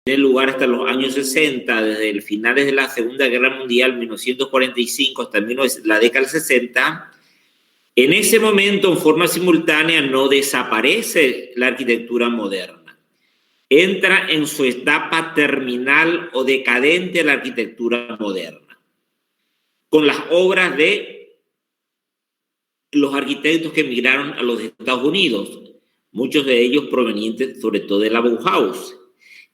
tiene lugar hasta los años 60, desde el finales de la Segunda Guerra Mundial, 1945, hasta la década del 60, en ese momento, en forma simultánea, no desaparece la arquitectura moderna. Entra en su etapa terminal o decadente la arquitectura moderna, con las obras de los arquitectos que emigraron a los Estados Unidos, muchos de ellos provenientes sobre todo de la Bauhaus,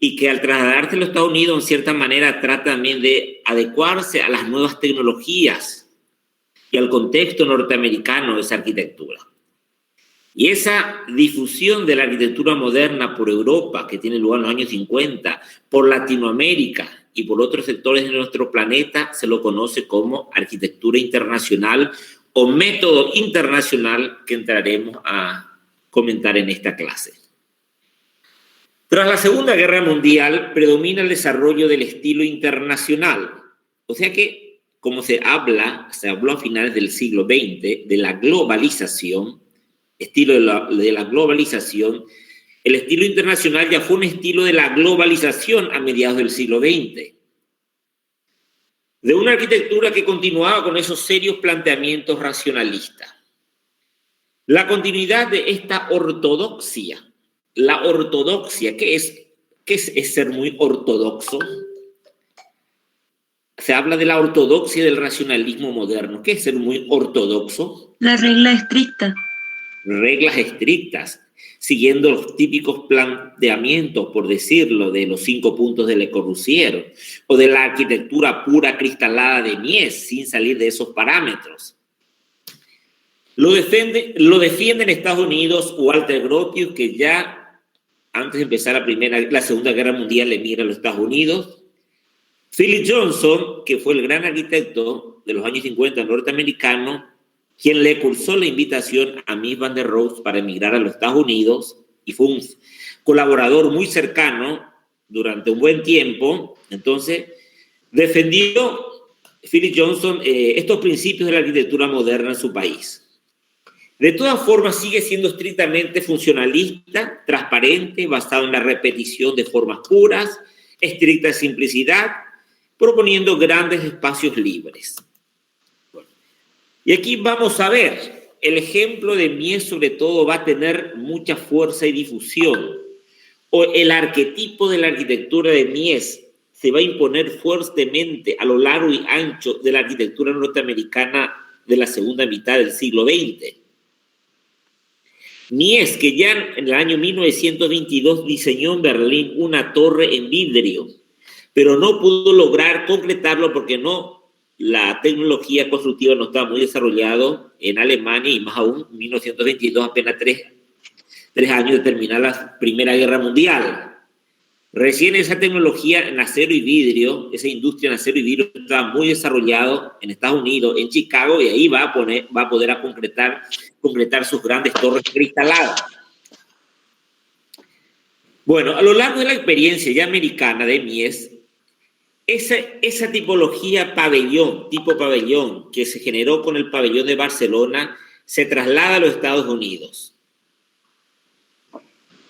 y que al trasladarse a los Estados Unidos, en cierta manera, trata también de adecuarse a las nuevas tecnologías y al contexto norteamericano de esa arquitectura. Y esa difusión de la arquitectura moderna por Europa, que tiene lugar en los años 50, por Latinoamérica y por otros sectores de nuestro planeta, se lo conoce como arquitectura internacional o método internacional, que entraremos a comentar en esta clase. Tras la Segunda Guerra Mundial, predomina el desarrollo del estilo internacional. O sea que, como se habló a finales del siglo XX de la globalización, estilo de la globalización, el estilo internacional ya fue un estilo de la globalización a mediados del siglo XX. De una arquitectura que continuaba con esos serios planteamientos racionalistas. La continuidad de esta ortodoxia. La ortodoxia, ¿qué es ser muy ortodoxo? Se habla de la ortodoxia del racionalismo moderno. ¿Qué es ser muy ortodoxo? La regla estricta. Reglas estrictas, siguiendo los típicos planteamientos, por decirlo, de los 5 puntos de Le Corbusier, o de la arquitectura pura cristalada de Mies, sin salir de esos parámetros. Lo defiende en Estados Unidos Walter Gropius, que ya antes de empezar la Segunda Guerra Mundial emigra a los Estados Unidos. Philip Johnson, que fue el gran arquitecto de los años 50 norteamericano, quien le cursó la invitación a Mies van der Rohe para emigrar a los Estados Unidos y fue un colaborador muy cercano durante un buen tiempo. Entonces, defendió Philip Johnson estos principios de la arquitectura moderna en su país. De todas formas, sigue siendo estrictamente funcionalista, transparente, basado en la repetición de formas puras, estricta simplicidad, proponiendo grandes espacios libres. Y aquí vamos a ver, el ejemplo de Mies sobre todo va a tener mucha fuerza y difusión. O el arquetipo de la arquitectura de Mies se va a imponer fuertemente a lo largo y ancho de la arquitectura norteamericana de la segunda mitad del siglo XX. Mies, que ya en el año 1922 diseñó en Berlín una torre en vidrio, pero no pudo lograr concretarlo porque la tecnología constructiva no estaba muy desarrollada en Alemania, y más aún en 1922, apenas tres años de terminar la Primera Guerra Mundial. Recién esa tecnología en acero y vidrio, esa industria en acero y vidrio estaba muy desarrollado en Estados Unidos, en Chicago, y ahí va a poder concretar sus grandes torres cristaladas. Bueno, a lo largo de la experiencia ya americana de Mies, esa tipología tipo pabellón, que se generó con el pabellón de Barcelona, se traslada a los Estados Unidos.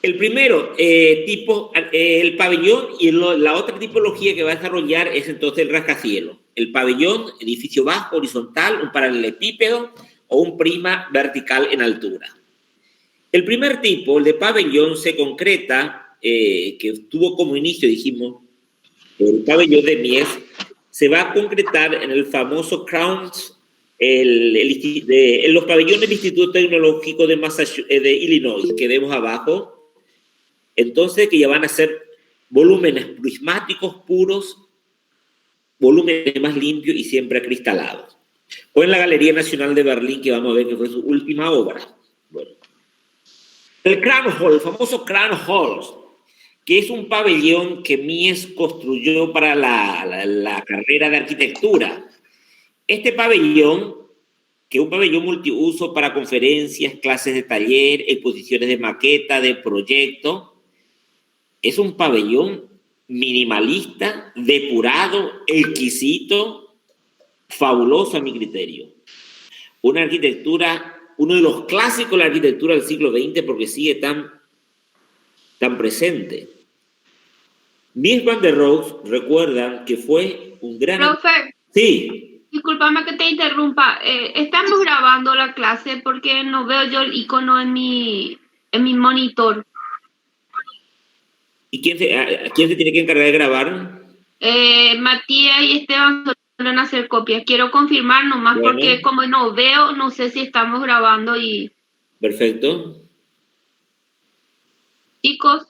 El primero el pabellón, y la otra tipología que va a desarrollar es entonces el rascacielos. El pabellón, edificio bajo, horizontal, un paralelepípedo o un prima vertical en altura. El primer tipo, el de pabellón, se concreta, que tuvo como inicio, dijimos, el pabellón de Mies, se va a concretar en el famoso Crowns, en los pabellones del Instituto Tecnológico de Illinois, que vemos abajo. Entonces, que ya van a ser volúmenes prismáticos puros, volúmenes más limpios y siempre acristalados. O en la Galería Nacional de Berlín, que vamos a ver que fue su última obra. Bueno. El Crown Hall, el famoso Crown Hall, que es un pabellón que Mies construyó para la carrera de arquitectura. Este pabellón, que es un pabellón multiuso para conferencias, clases de taller, exposiciones de maqueta, de proyecto, es un pabellón minimalista, depurado, exquisito, fabuloso a mi criterio. Una arquitectura, uno de los clásicos de la arquitectura del siglo XX, porque sigue tan presente. Mies van der Rohe, recuerdan que fue un gran... Profe, Sí. discúlpame que te interrumpa. Estamos grabando la clase porque no veo yo el icono en mi monitor. ¿Y quién se tiene que encargar de grabar? Matías y Esteban suelen hacer copias. Quiero confirmar nomás Bueno. porque como no veo, no sé si estamos grabando y... Perfecto. Chicos.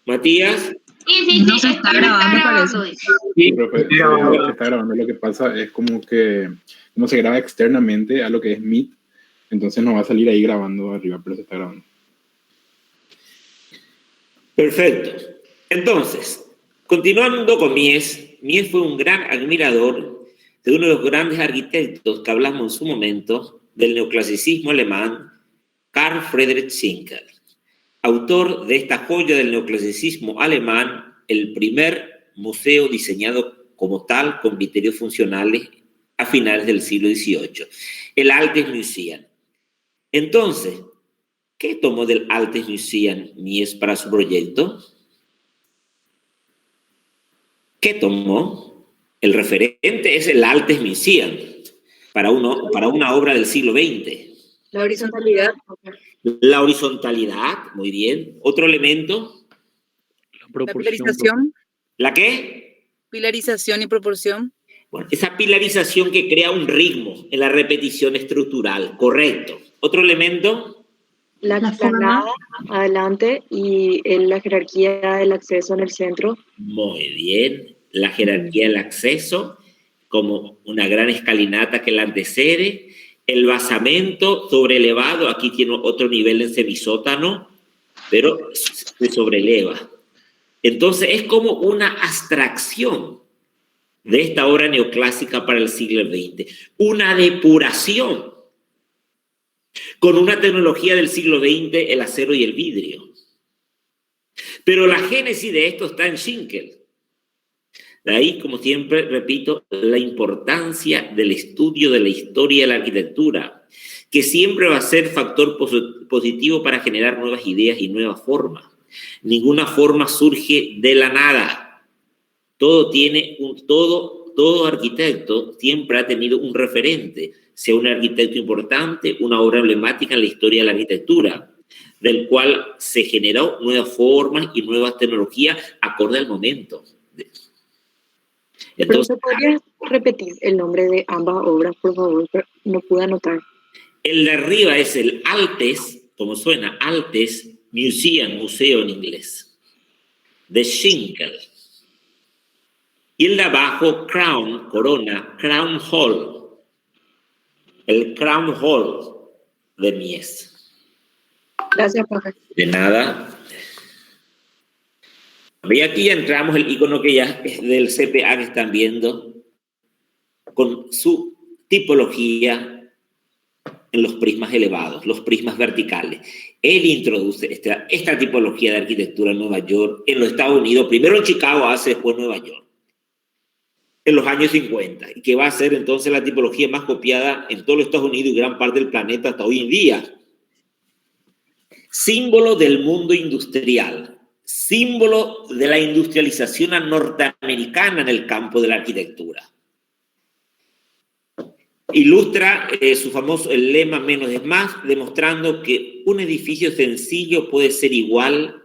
Matías. Sí, no se está grabando. Sí, profe, se está grabando. Lo que pasa es como se graba externamente a lo que es Meet, entonces no va a salir ahí grabando arriba, pero se está grabando. Perfecto. Entonces, continuando con Mies. Mies fue un gran admirador de uno de los grandes arquitectos que hablamos en su momento, del neoclasicismo alemán, Carl Friedrich Schinkel, autor de esta joya del neoclasicismo alemán, el primer museo diseñado como tal, con criterios funcionales, a finales del siglo XVIII, el Altes Museum. Entonces, ¿qué tomó del Altes Museum Mies para su proyecto? ¿Qué tomó? El referente es el Altes Museum para una obra del siglo XX. La horizontalidad. La horizontalidad, muy bien. ¿Otro elemento? La pilarización. ¿La qué? Pilarización y proporción. Bueno, esa pilarización que crea un ritmo en la repetición estructural, correcto. ¿Otro elemento? La explanada adelante y la jerarquía del acceso en el centro. Muy bien. La jerarquía del acceso, como una gran escalinata que la antecede. El basamento sobrelevado, aquí tiene otro nivel en semisótano, pero se sobreleva. Entonces es como una abstracción de esta obra neoclásica para el siglo XX, una depuración con una tecnología del siglo XX, el acero y el vidrio. Pero la génesis de esto está en Schinkel. De ahí, como siempre, repito, la importancia del estudio de la historia de la arquitectura, que siempre va a ser factor positivo para generar nuevas ideas y nuevas formas. Ninguna forma surge de la nada. Todo arquitecto siempre ha tenido un referente, sea un arquitecto importante, una obra emblemática en la historia de la arquitectura, del cual se generó nuevas formas y nuevas tecnologías acorde al momento. Entonces, ¿podrías repetir el nombre de ambas obras, por favor? No pude anotar. El de arriba es el Altes, como suena, Altes Museum, museo en inglés, de Schinkel. Y el de abajo, Crown, corona, Crown Hall, el Crown Hall de Mies. Gracias, profe. De nada. Y aquí ya entramos el icono que ya es del CPA que están viendo, con su tipología en los prismas elevados, los prismas verticales. Él introduce esta tipología de arquitectura en Nueva York, en los Estados Unidos, primero en Chicago, después en Nueva York, en los años 50, y que va a ser entonces la tipología más copiada en todos los Estados Unidos y gran parte del planeta hasta hoy en día. Símbolo del mundo industrial, símbolo de la industrialización norteamericana en el campo de la arquitectura. Ilustra su famoso el lema menos es más, demostrando que un edificio sencillo puede ser igual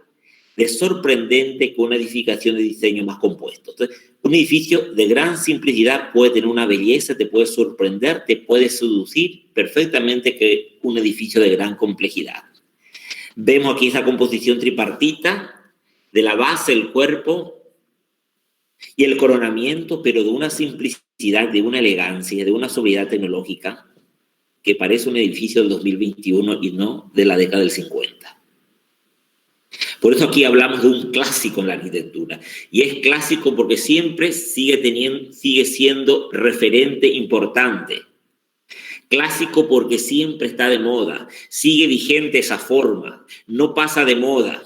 de sorprendente que una edificación de diseño más compuesto. Entonces, un edificio de gran simplicidad puede tener una belleza, te puede sorprender, te puede seducir perfectamente que un edificio de gran complejidad. Vemos aquí esa composición tripartita de la base, el cuerpo y el coronamiento, pero de una simplicidad, de una elegancia, de una sobriedad tecnológica que parece un edificio del 2021 y no de la década del 50. Por eso aquí hablamos de un clásico en la arquitectura. Y es clásico porque siempre sigue siendo referente importante. Clásico porque siempre está de moda, sigue vigente esa forma, no pasa de moda.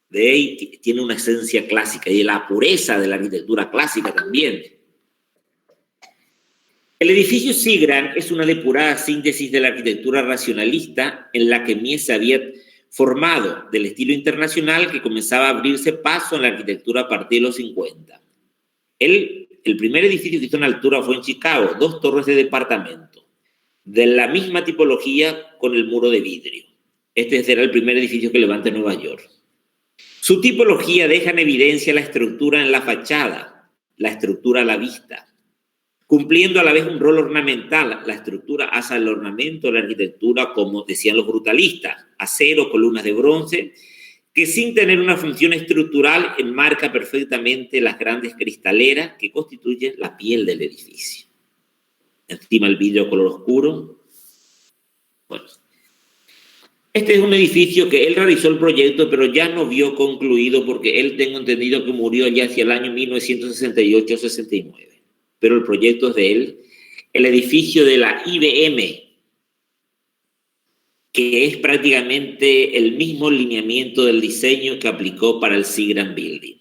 De ahí tiene una esencia clásica y de la pureza de la arquitectura clásica también. El edificio Sigran es una depurada síntesis de la arquitectura racionalista en la que Mies había formado del estilo internacional que comenzaba a abrirse paso en la arquitectura a partir de los 50. El primer edificio que hizo en altura fue en Chicago, 2 torres de departamento, de la misma tipología con el muro de vidrio. Este será el primer edificio que levanta en Nueva York. Su tipología deja en evidencia la estructura en la fachada, la estructura a la vista, cumpliendo a la vez un rol ornamental. La estructura hace el ornamento de la arquitectura, como decían los brutalistas, acero, columnas de bronce, que sin tener una función estructural enmarca perfectamente las grandes cristaleras que constituyen la piel del edificio. Encima el vidrio color oscuro. Bueno, este es un edificio que él realizó el proyecto, pero ya no vio concluido porque él, tengo entendido, que murió ya hacia el año 1968-69. Pero el proyecto es de él. El edificio de la IBM, que es prácticamente el mismo lineamiento del diseño que aplicó para el Seagram Building.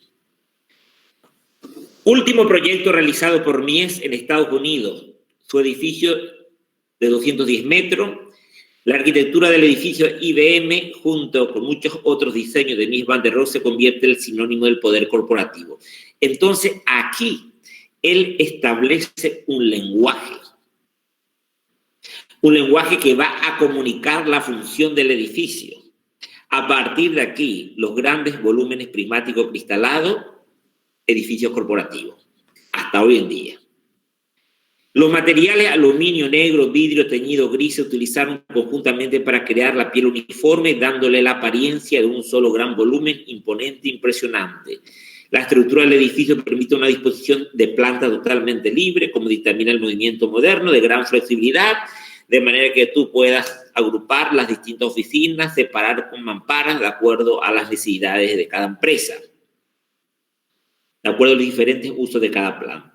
Último proyecto realizado por Mies en Estados Unidos, su edificio de 210 metros, la arquitectura del edificio IBM, junto con muchos otros diseños de Mies van der Rohe, se convierte en el sinónimo del poder corporativo. Entonces, aquí, él establece un lenguaje que va a comunicar la función del edificio. A partir de aquí, los grandes volúmenes prismáticos cristalados, edificios corporativos, hasta hoy en día. Los materiales aluminio, negro, vidrio, teñido gris se utilizaron conjuntamente para crear la piel uniforme, dándole la apariencia de un solo gran volumen imponente, impresionante. La estructura del edificio permite una disposición de planta totalmente libre, como dictamina el movimiento moderno, de gran flexibilidad, de manera que tú puedas agrupar las distintas oficinas, separar con mamparas de acuerdo a las necesidades de cada empresa, de acuerdo a los diferentes usos de cada planta.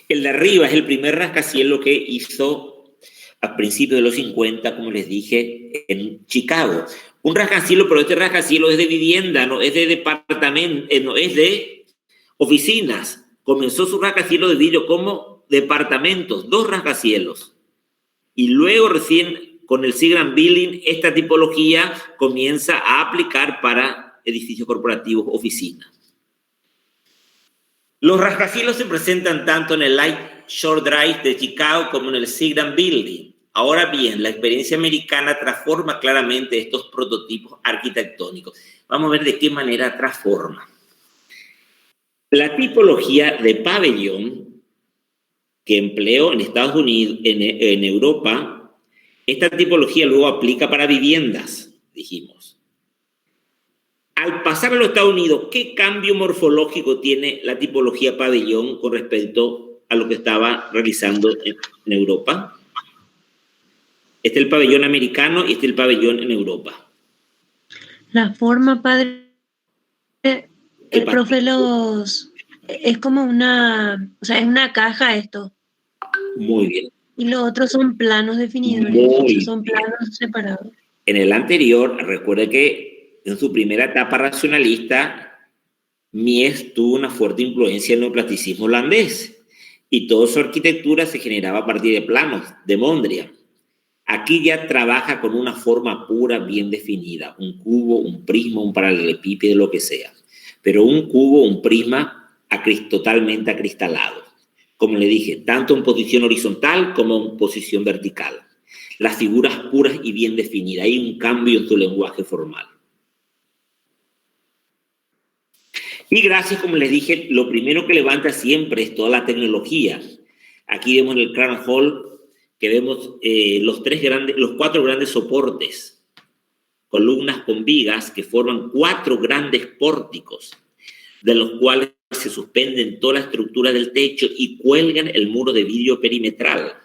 El de arriba es el primer rascacielos que hizo a principios de los 50, como les dije, en Chicago. Un rascacielos, pero este rascacielos es de vivienda, no es de departamento, no es de oficinas. Comenzó su rascacielos de vidrio como departamentos, 2 rascacielos. Y luego recién con el Seagram Building esta tipología comienza a aplicar para edificios corporativos, oficinas. Los rascacielos se presentan tanto en el Light Shore Drive de Chicago como en el Seagram Building. Ahora bien, la experiencia americana transforma claramente estos prototipos arquitectónicos. Vamos a ver de qué manera transforma. La tipología de pabellón que empleó en Estados Unidos, en Europa, esta tipología luego aplica para viviendas, dijimos. Al pasar a los Estados Unidos, ¿qué cambio morfológico tiene la tipología pabellón con respecto a lo que estaba realizando en Europa? Este es el pabellón americano y este es el pabellón en Europa. La forma, padre, el profe es como es una caja esto. Muy bien. Y los otros son planos definidores, son planos separados. En el anterior, recuerde que en su primera etapa racionalista, Mies tuvo una fuerte influencia en el neoplasticismo holandés y toda su arquitectura se generaba a partir de planos de Mondrian. Aquí ya trabaja con una forma pura, bien definida, un cubo, un prisma, un paralelepípedo, lo que sea. Pero un cubo, un prisma totalmente acristalado. Como le dije, tanto en posición horizontal como en posición vertical. Las figuras puras y bien definidas. Hay un cambio en su lenguaje formal. Y gracias, como les dije, lo primero que levanta siempre es toda la tecnología. Aquí vemos en el Crown Hall que vemos los 4 grandes soportes, columnas con vigas que forman 4 grandes pórticos, de los cuales se suspenden toda la estructura del techo y cuelgan el muro de vidrio perimetral.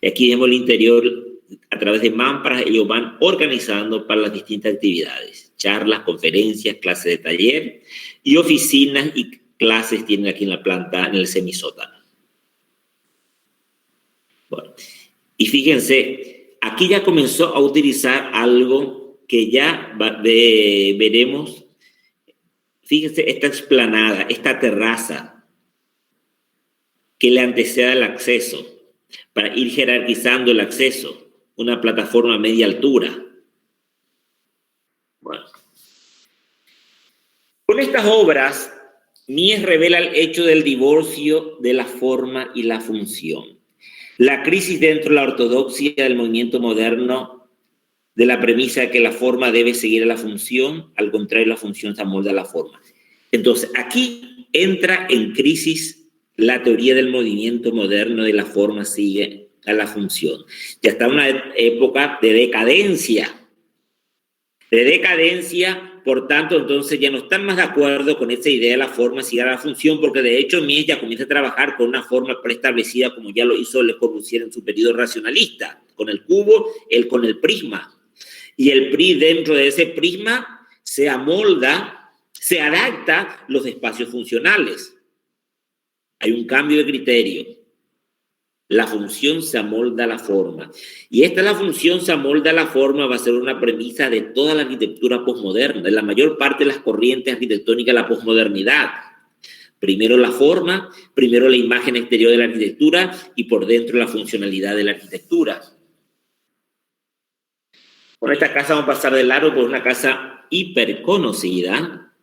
Y aquí vemos el interior a través de mamparas. Ellos van organizando para las distintas actividades, charlas, conferencias, clases de taller y oficinas y clases tienen aquí en la planta, en el semisótano. Bueno, y fíjense, aquí ya comenzó a utilizar algo que ya veremos. Fíjense esta explanada, esta terraza que le antecede al acceso, para ir jerarquizando el acceso. una plataforma a media altura. Bueno. Con estas obras, Mies revela el hecho del divorcio de la forma y la función. La crisis dentro de la ortodoxia del movimiento moderno de la premisa de que la forma debe seguir a la función, al contrario, la función se amolda a la forma. Entonces, aquí entra en crisis la teoría del movimiento moderno de la forma sigue a la función. Ya está en una época de decadencia. Por tanto, entonces ya no están más de acuerdo con esa idea de la forma sigue a la función, porque de hecho Mies ya comienza a trabajar con una forma preestablecida, como ya lo hizo Le Corbusier en su periodo racionalista, con el cubo, él con el prisma. Y el dentro de ese prisma se amolda, se adapta los espacios funcionales. Hay un cambio de criterio. La función se amolda a la forma. Y la función se amolda a la forma va a ser una premisa de toda la arquitectura posmoderna, de la mayor parte de las corrientes arquitectónicas de la posmodernidad. Primero la forma, primero la imagen exterior de la arquitectura y por dentro la funcionalidad de la arquitectura. Con esta casa vamos a pasar de largo por una casa hiperconocida.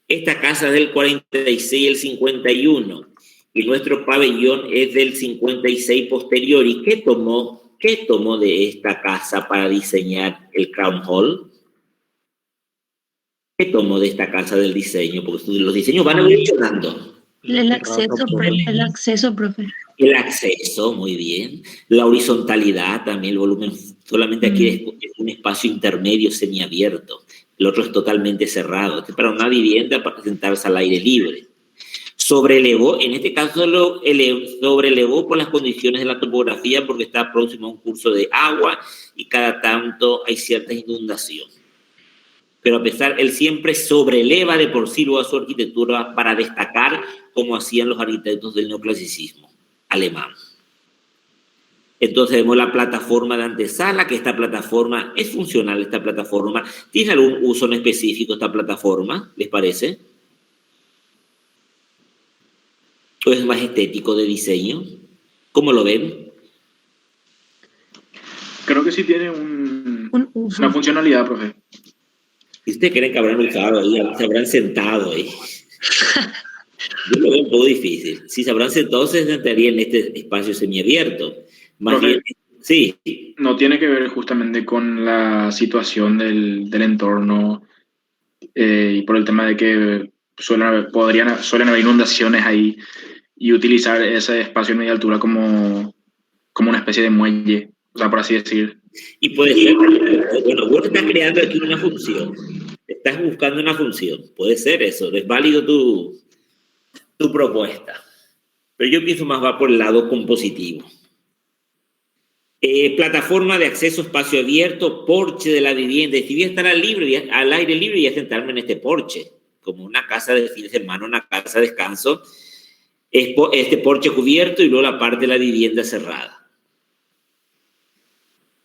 Esta casa es del 46 y el 51. Y nuestro pabellón es del 56 posterior. ¿Y qué tomó de esta casa para diseñar el Crown Hall? ¿Qué tomó de esta casa del diseño? Porque los diseños van evolucionando. El acceso, profe. El acceso, muy bien. La horizontalidad también, el volumen. Solamente aquí es un espacio intermedio semiabierto. El otro es totalmente cerrado. Este es para una vivienda para sentarse al aire libre. Sobrelevó, en este caso sobrelevó por las condiciones de la topografía porque está próximo a un curso de agua y cada tanto hay ciertas inundaciones. Pero a pesar, él siempre sobreleva de por sí a su arquitectura para destacar como hacían los arquitectos del neoclasicismo alemán. Entonces vemos la plataforma de antesala, que esta plataforma es funcional, esta plataforma. ¿Tiene algún uso en específico esta plataforma? ¿Les parece? ¿O es más estético de diseño? ¿Cómo lo ven? Creo que sí tiene una funcionalidad, profe. ¿Y ustedes creen que habrán usado ahí? ¿Se habrán sentado ahí? Yo lo veo un poco difícil. Si se habrán sentado, se sentarían en este espacio semiabierto. Más profe, bien, sí. No tiene que ver justamente con la situación del entorno y por el tema de que suelen haber inundaciones ahí y utilizar ese espacio en media altura como una especie de muelle, o sea, por así decir. Y puede ser, bueno, vos estás creando aquí una función, estás buscando una función, puede ser eso, es válido tu propuesta, pero yo pienso más va por el lado compositivo. Plataforma de acceso, espacio abierto, porche de la vivienda. Si voy a estar al aire libre y a sentarme en este porche, como una casa de fin de semana, una casa de descanso, este porche cubierto y luego la parte de la vivienda cerrada.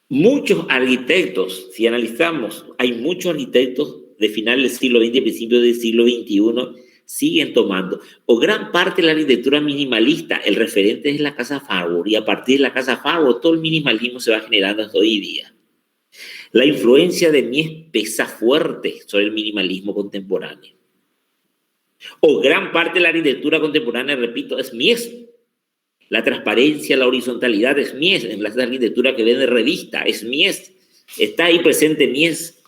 Muchos arquitectos, si analizamos, hay muchos arquitectos de final del siglo XX y principios del siglo XXI siguen tomando, o gran parte de la arquitectura minimalista, el referente es la Casa Farbour, y a partir de la Casa Farbour todo el minimalismo se va generando hasta hoy día. La influencia de Mies pesa fuerte sobre el minimalismo contemporáneo. O gran parte de la arquitectura contemporánea, repito, es Mies. La transparencia, la horizontalidad es Mies. En la arquitectura que ven de revista es Mies. Está ahí presente Mies.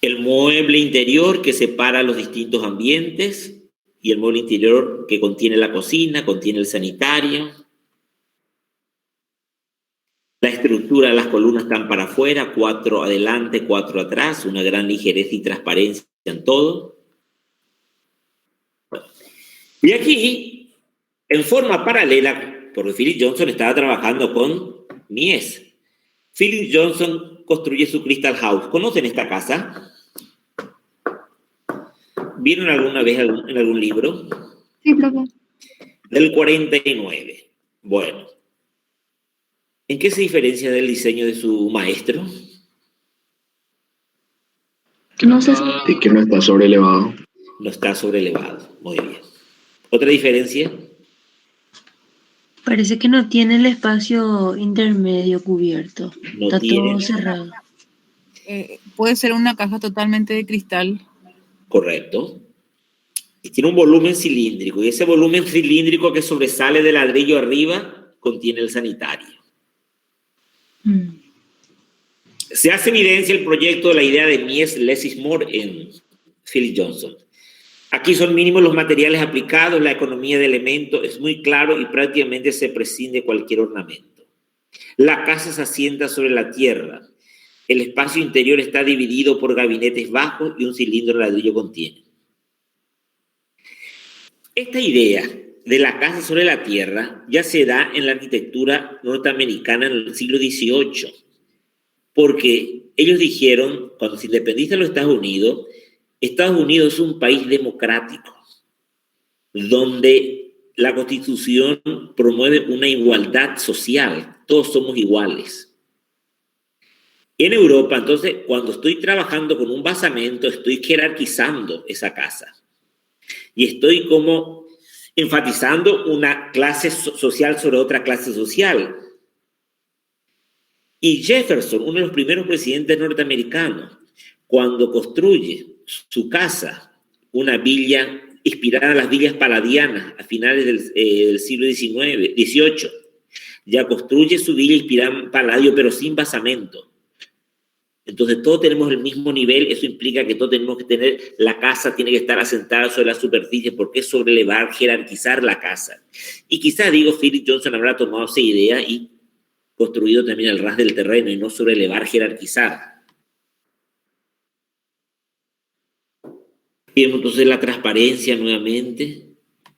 El mueble interior que separa los distintos ambientes y el mueble interior que contiene la cocina, contiene el sanitario. La estructura de las columnas están para afuera, 4 adelante, 4 atrás, una gran ligereza y transparencia en todo. Bueno. Y aquí, en forma paralela, porque Philip Johnson estaba trabajando con Mies. Philip Johnson construye su Crystal House. ¿Conocen esta casa? ¿Vieron alguna vez en algún libro? Sí, profe. Del 49. Bueno. ¿En qué se diferencia del diseño de su maestro? No sé si... Que no está sobrelevado. No está sobrelevado. Muy bien. ¿Otra diferencia? Parece que no tiene el espacio intermedio cubierto. No Está tiene. todo cerrado. Puede ser una caja totalmente de cristal. Correcto. Y tiene un volumen cilíndrico, y ese volumen cilíndrico que sobresale del ladrillo arriba contiene el sanitario. Se hace evidencia el proyecto de la idea de Mies Lessig-Moore en Philip Johnson. Aquí son mínimos los materiales aplicados, la economía de elementos es muy claro y prácticamente se prescinde de cualquier ornamento. La casa se asienta sobre la tierra. El espacio interior está dividido por gabinetes bajos y un cilindro de ladrillo contiene. Esta idea de la casa sobre la tierra ya se da en la arquitectura norteamericana en el siglo XVIII, porque ellos dijeron, cuando se independizaron los Estados Unidos es un país democrático, donde la Constitución promueve una igualdad social, todos somos iguales. En Europa, entonces, cuando estoy trabajando con un basamento, estoy jerarquizando esa casa. Y estoy como enfatizando una clase social sobre otra clase social. Y Jefferson, uno de los primeros presidentes norteamericanos, cuando construye su casa, una villa inspirada en las villas paladianas a finales del siglo XVIII, ya construye su villa inspirada en Palladio, pero sin basamento. Entonces todos tenemos el mismo nivel, eso implica que todos tenemos que tener, la casa tiene que estar asentada sobre la superficie, porque es sobrelevar, jerarquizar la casa. Y quizás, Philip Johnson habrá tomado esa idea y construido también al ras del terreno y no sobrelevar, jerarquizar. Vemos entonces la transparencia nuevamente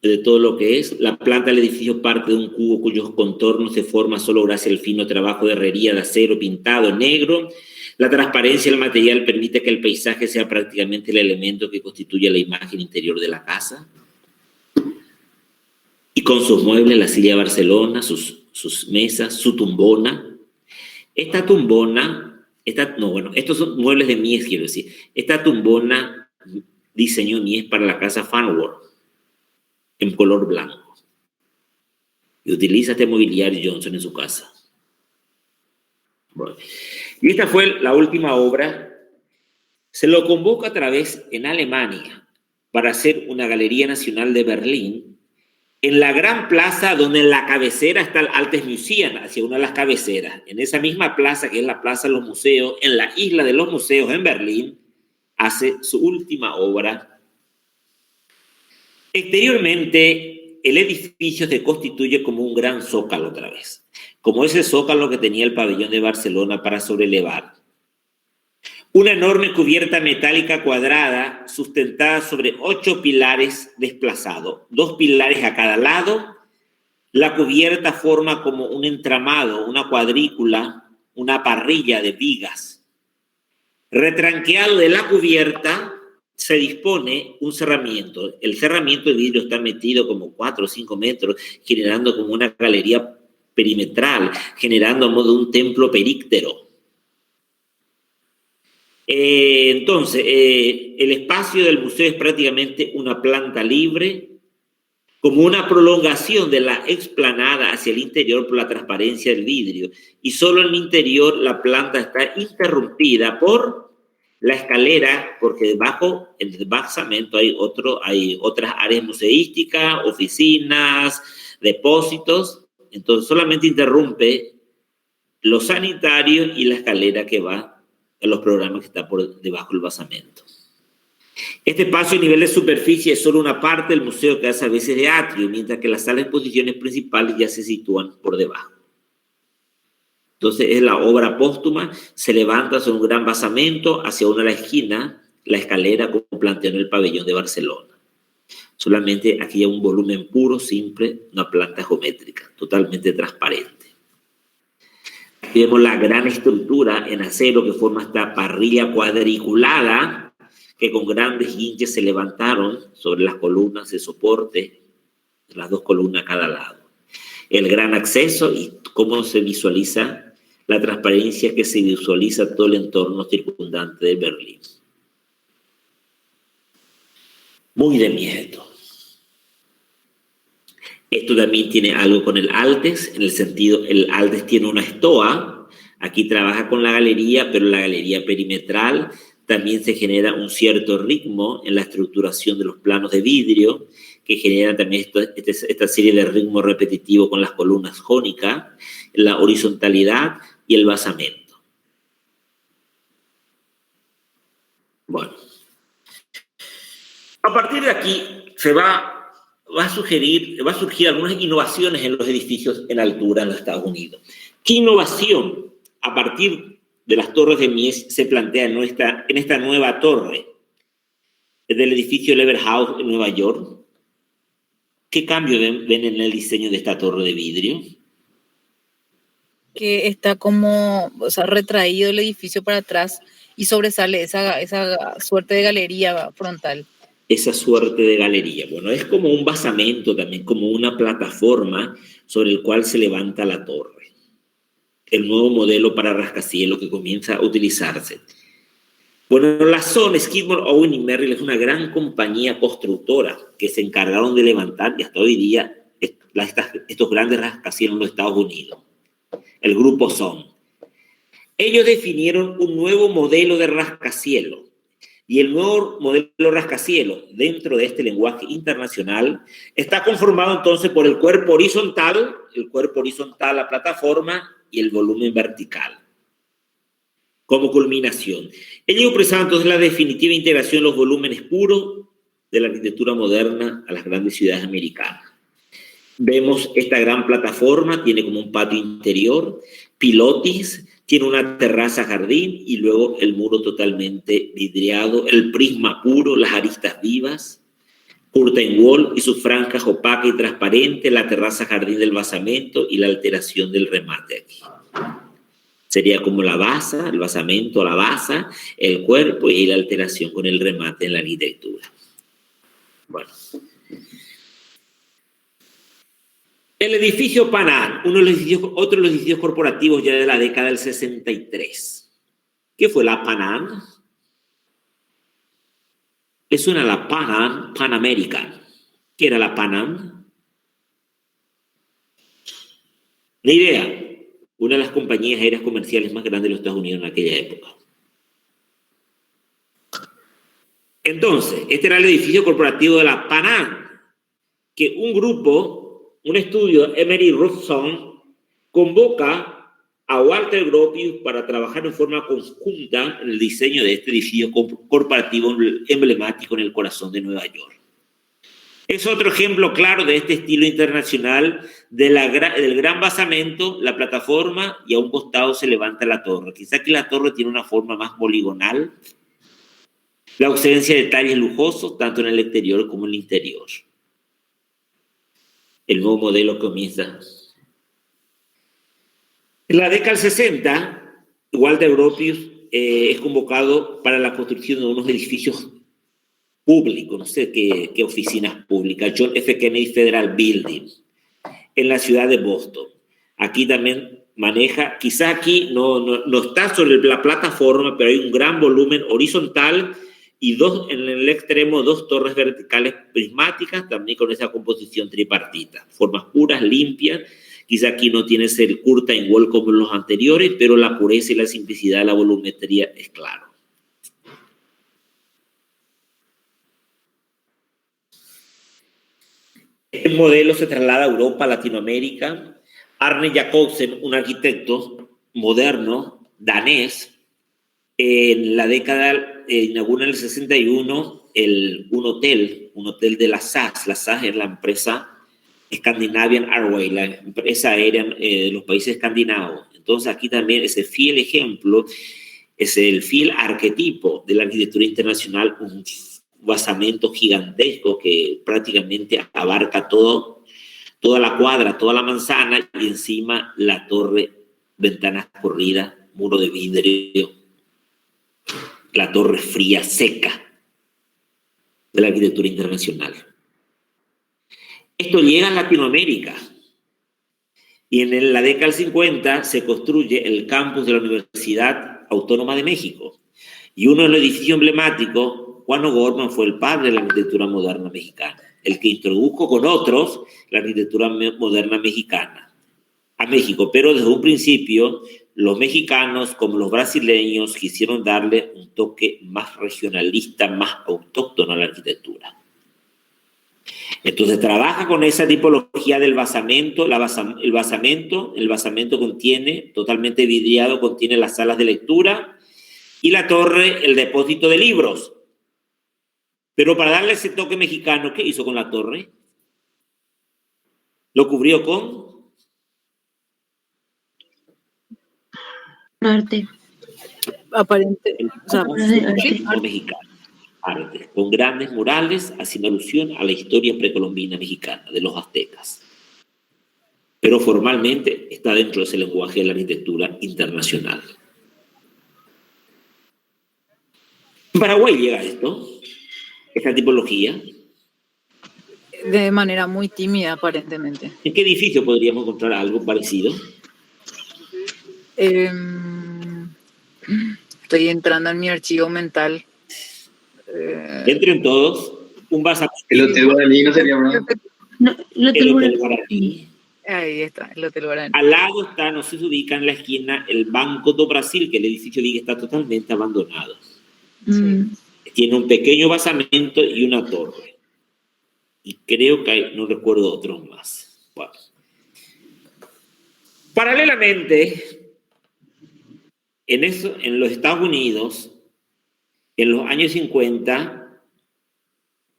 de todo lo que es. La planta del edificio parte de un cubo cuyos contornos se forman solo gracias al fino trabajo de herrería de acero pintado negro. La transparencia del material permite que el paisaje sea prácticamente el elemento que constituye la imagen interior de la casa. Y con sus muebles, la silla de Barcelona, sus mesas, su tumbona. Esta tumbona, estos son muebles de Mies, quiero decir. Esta tumbona diseñó Mies para la casa Farnworth, en color blanco. Y utiliza este mobiliario Johnson en su casa. Bueno. Y esta fue la última obra. Se lo convoca otra vez en Alemania para hacer una galería nacional de Berlín, en la gran plaza donde en la cabecera está el Altes Museum, hacia una de las cabeceras. En esa misma plaza, que es la Plaza de los Museos, en la isla de los museos en Berlín, hace su última obra. Exteriormente, el edificio se constituye como un gran zócalo otra vez, como ese zócalo que tenía el pabellón de Barcelona para sobrelevar. Una enorme cubierta metálica cuadrada sustentada sobre 8 pilares desplazados, 2 pilares a cada lado. La cubierta forma como un entramado, una cuadrícula, una parrilla de vigas. Retranqueado de la cubierta se dispone un cerramiento. El cerramiento de vidrio está metido como 4 o 5 metros, generando como una galería perimetral, generando a modo de un templo períctero. Entonces, el espacio del museo es prácticamente una planta libre, como una prolongación de la explanada hacia el interior por la transparencia del vidrio. Y solo en el interior la planta está interrumpida por la escalera, porque debajo, en el basamento, hay otras áreas museísticas, oficinas, depósitos. Entonces solamente interrumpe los sanitarios y la escalera que va a los programas que está por debajo del basamento. Este paso a nivel de superficie es solo una parte del museo que hace a veces de atrio, mientras que las salas de exposiciones principales ya se sitúan por debajo. Entonces es la obra póstuma, se levanta sobre un gran basamento, hacia una de la esquina, la escalera como planteó en el pabellón de Barcelona. Solamente aquí hay un volumen puro, simple, una planta geométrica, totalmente transparente. Aquí vemos la gran estructura en acero que forma esta parrilla cuadriculada que con grandes hinches se levantaron sobre las columnas de soporte, las 2 columnas a cada lado. El gran acceso y cómo se visualiza la transparencia que se visualiza todo el entorno circundante de Berlín. Muy de miedo. Esto también tiene algo con el Altes, en el sentido, el Altes tiene una estoa, aquí trabaja con la galería, pero la galería perimetral también se genera un cierto ritmo en la estructuración de los planos de vidrio, que genera también esta serie de ritmos repetitivos con las columnas jónicas, la horizontalidad y el basamento. Bueno, a partir de aquí va a surgir algunas innovaciones en los edificios en altura en los Estados Unidos. ¿Qué innovación a partir de las torres de Mies se plantea en esta nueva torre del edificio Lever House en Nueva York? ¿Qué cambio ven en el diseño de esta torre de vidrio? Que está como, o sea, retraído el edificio para atrás y sobresale esa suerte de galería frontal. Esa suerte de galería. Bueno, es como un basamento también, como una plataforma sobre el cual se levanta la torre. El nuevo modelo para rascacielos que comienza a utilizarse. Bueno, la Son, Skidmore, Owen y Merrill es una gran compañía constructora que se encargaron de levantar, y hasta hoy día, estos grandes rascacielos en los Estados Unidos. El grupo Son. Ellos definieron un nuevo modelo de rascacielos. Y el nuevo modelo rascacielos, dentro de este lenguaje internacional, está conformado entonces por el cuerpo horizontal, la plataforma y el volumen vertical. Como culminación. Ellos expresaban entonces la definitiva integración de los volúmenes puros de la arquitectura moderna a las grandes ciudades americanas. Vemos esta gran plataforma, tiene como un patio interior, pilotis, tiene una terraza jardín y luego el muro totalmente vidriado, el prisma puro, las aristas vivas, curtain wall y sus franjas opacas y transparentes, la terraza jardín del basamento y la alteración del remate aquí. Sería como la base, el basamento, la base, el cuerpo y la alteración con el remate en la arquitectura. Bueno. El edificio Pan Am, otro de los edificios corporativos ya de la década del 63. ¿Qué fue la Pan Am? ¿Le suena la Pan Am, Pan American? ¿Qué era la Pan Am? Ni idea. Una de las compañías aéreas comerciales más grandes de los Estados Unidos en aquella época. Entonces, este era el edificio corporativo de la Pan Am, que un estudio, Emery Rothson, convoca a Walter Gropius para trabajar en forma conjunta en el diseño de este edificio corporativo emblemático en el corazón de Nueva York. Es otro ejemplo claro de este estilo internacional del gran basamento, la plataforma, y a un costado se levanta la torre. Quizá aquí la torre tiene una forma más poligonal. La ausencia de detalles lujosos, tanto en el exterior como en el interior. El nuevo modelo comienza. En la década del 60, Walter Gropius es convocado para la construcción de unos edificios públicos, no sé qué oficinas públicas, John F. Kennedy Federal Building, en la ciudad de Boston. Aquí también maneja, quizá aquí no está sobre la plataforma, pero hay un gran volumen horizontal y en el extremo dos torres verticales prismáticas, también con esa composición tripartita. Formas puras, limpias. Quizá aquí no tienes el curtain wall como en los anteriores, pero la pureza y la simplicidad de la volumetría es claro. Este modelo se traslada a Europa, a Latinoamérica. Arne Jacobsen, un arquitecto moderno, danés, en la década, inaugura en el 61 un hotel de la SAS. La SAS es la empresa Scandinavian Airways, la empresa aérea de los países escandinavos. Entonces aquí también ese fiel ejemplo, es el fiel arquetipo de la arquitectura internacional, un basamento gigantesco que prácticamente abarca toda la cuadra, toda la manzana, y encima la torre, ventanas corridas, muro de vidrio, la torre fría, seca de la arquitectura internacional. Esto llega a Latinoamérica y en la década del 50 se construye el campus de la Universidad Autónoma de México, y uno de los edificios emblemáticos, Juan O'Gorman, fue el padre de la arquitectura moderna mexicana. el que introdujo con otros la arquitectura moderna mexicana a México, pero desde un principio los mexicanos como los brasileños quisieron darle un toque más regionalista, más autóctono a la arquitectura. Entonces trabaja con esa tipología del basamento. El basamento contiene, totalmente vidriado, contiene las salas de lectura y la torre, el depósito de libros. Pero para darle ese toque mexicano, ¿qué hizo con la torre? Lo cubrió con Arte. Aparente. O sea, mexicano. Arte, con grandes murales haciendo alusión a la historia precolombina mexicana de los aztecas. Pero formalmente está dentro de ese lenguaje de la arquitectura internacional. En Paraguay llega esto, esta tipología. de manera muy tímida, aparentemente. ¿En qué edificio podríamos encontrar algo parecido? Estoy entrando en mi archivo mental. Entren todos, un basamento. El Hotel Guaraní no sería una. No, el El Hotel Hotel Guaraní. Guaraní. Ahí está, el Hotel Guaraní. Al lado está, no sé si se ubica en la esquina, el Banco do Brasil, que el edificio dice está totalmente abandonado. Tiene un pequeño basamento y una torre. Y creo que hay, no recuerdo otros más. Bueno. Paralelamente, en los Estados Unidos, en los años 50,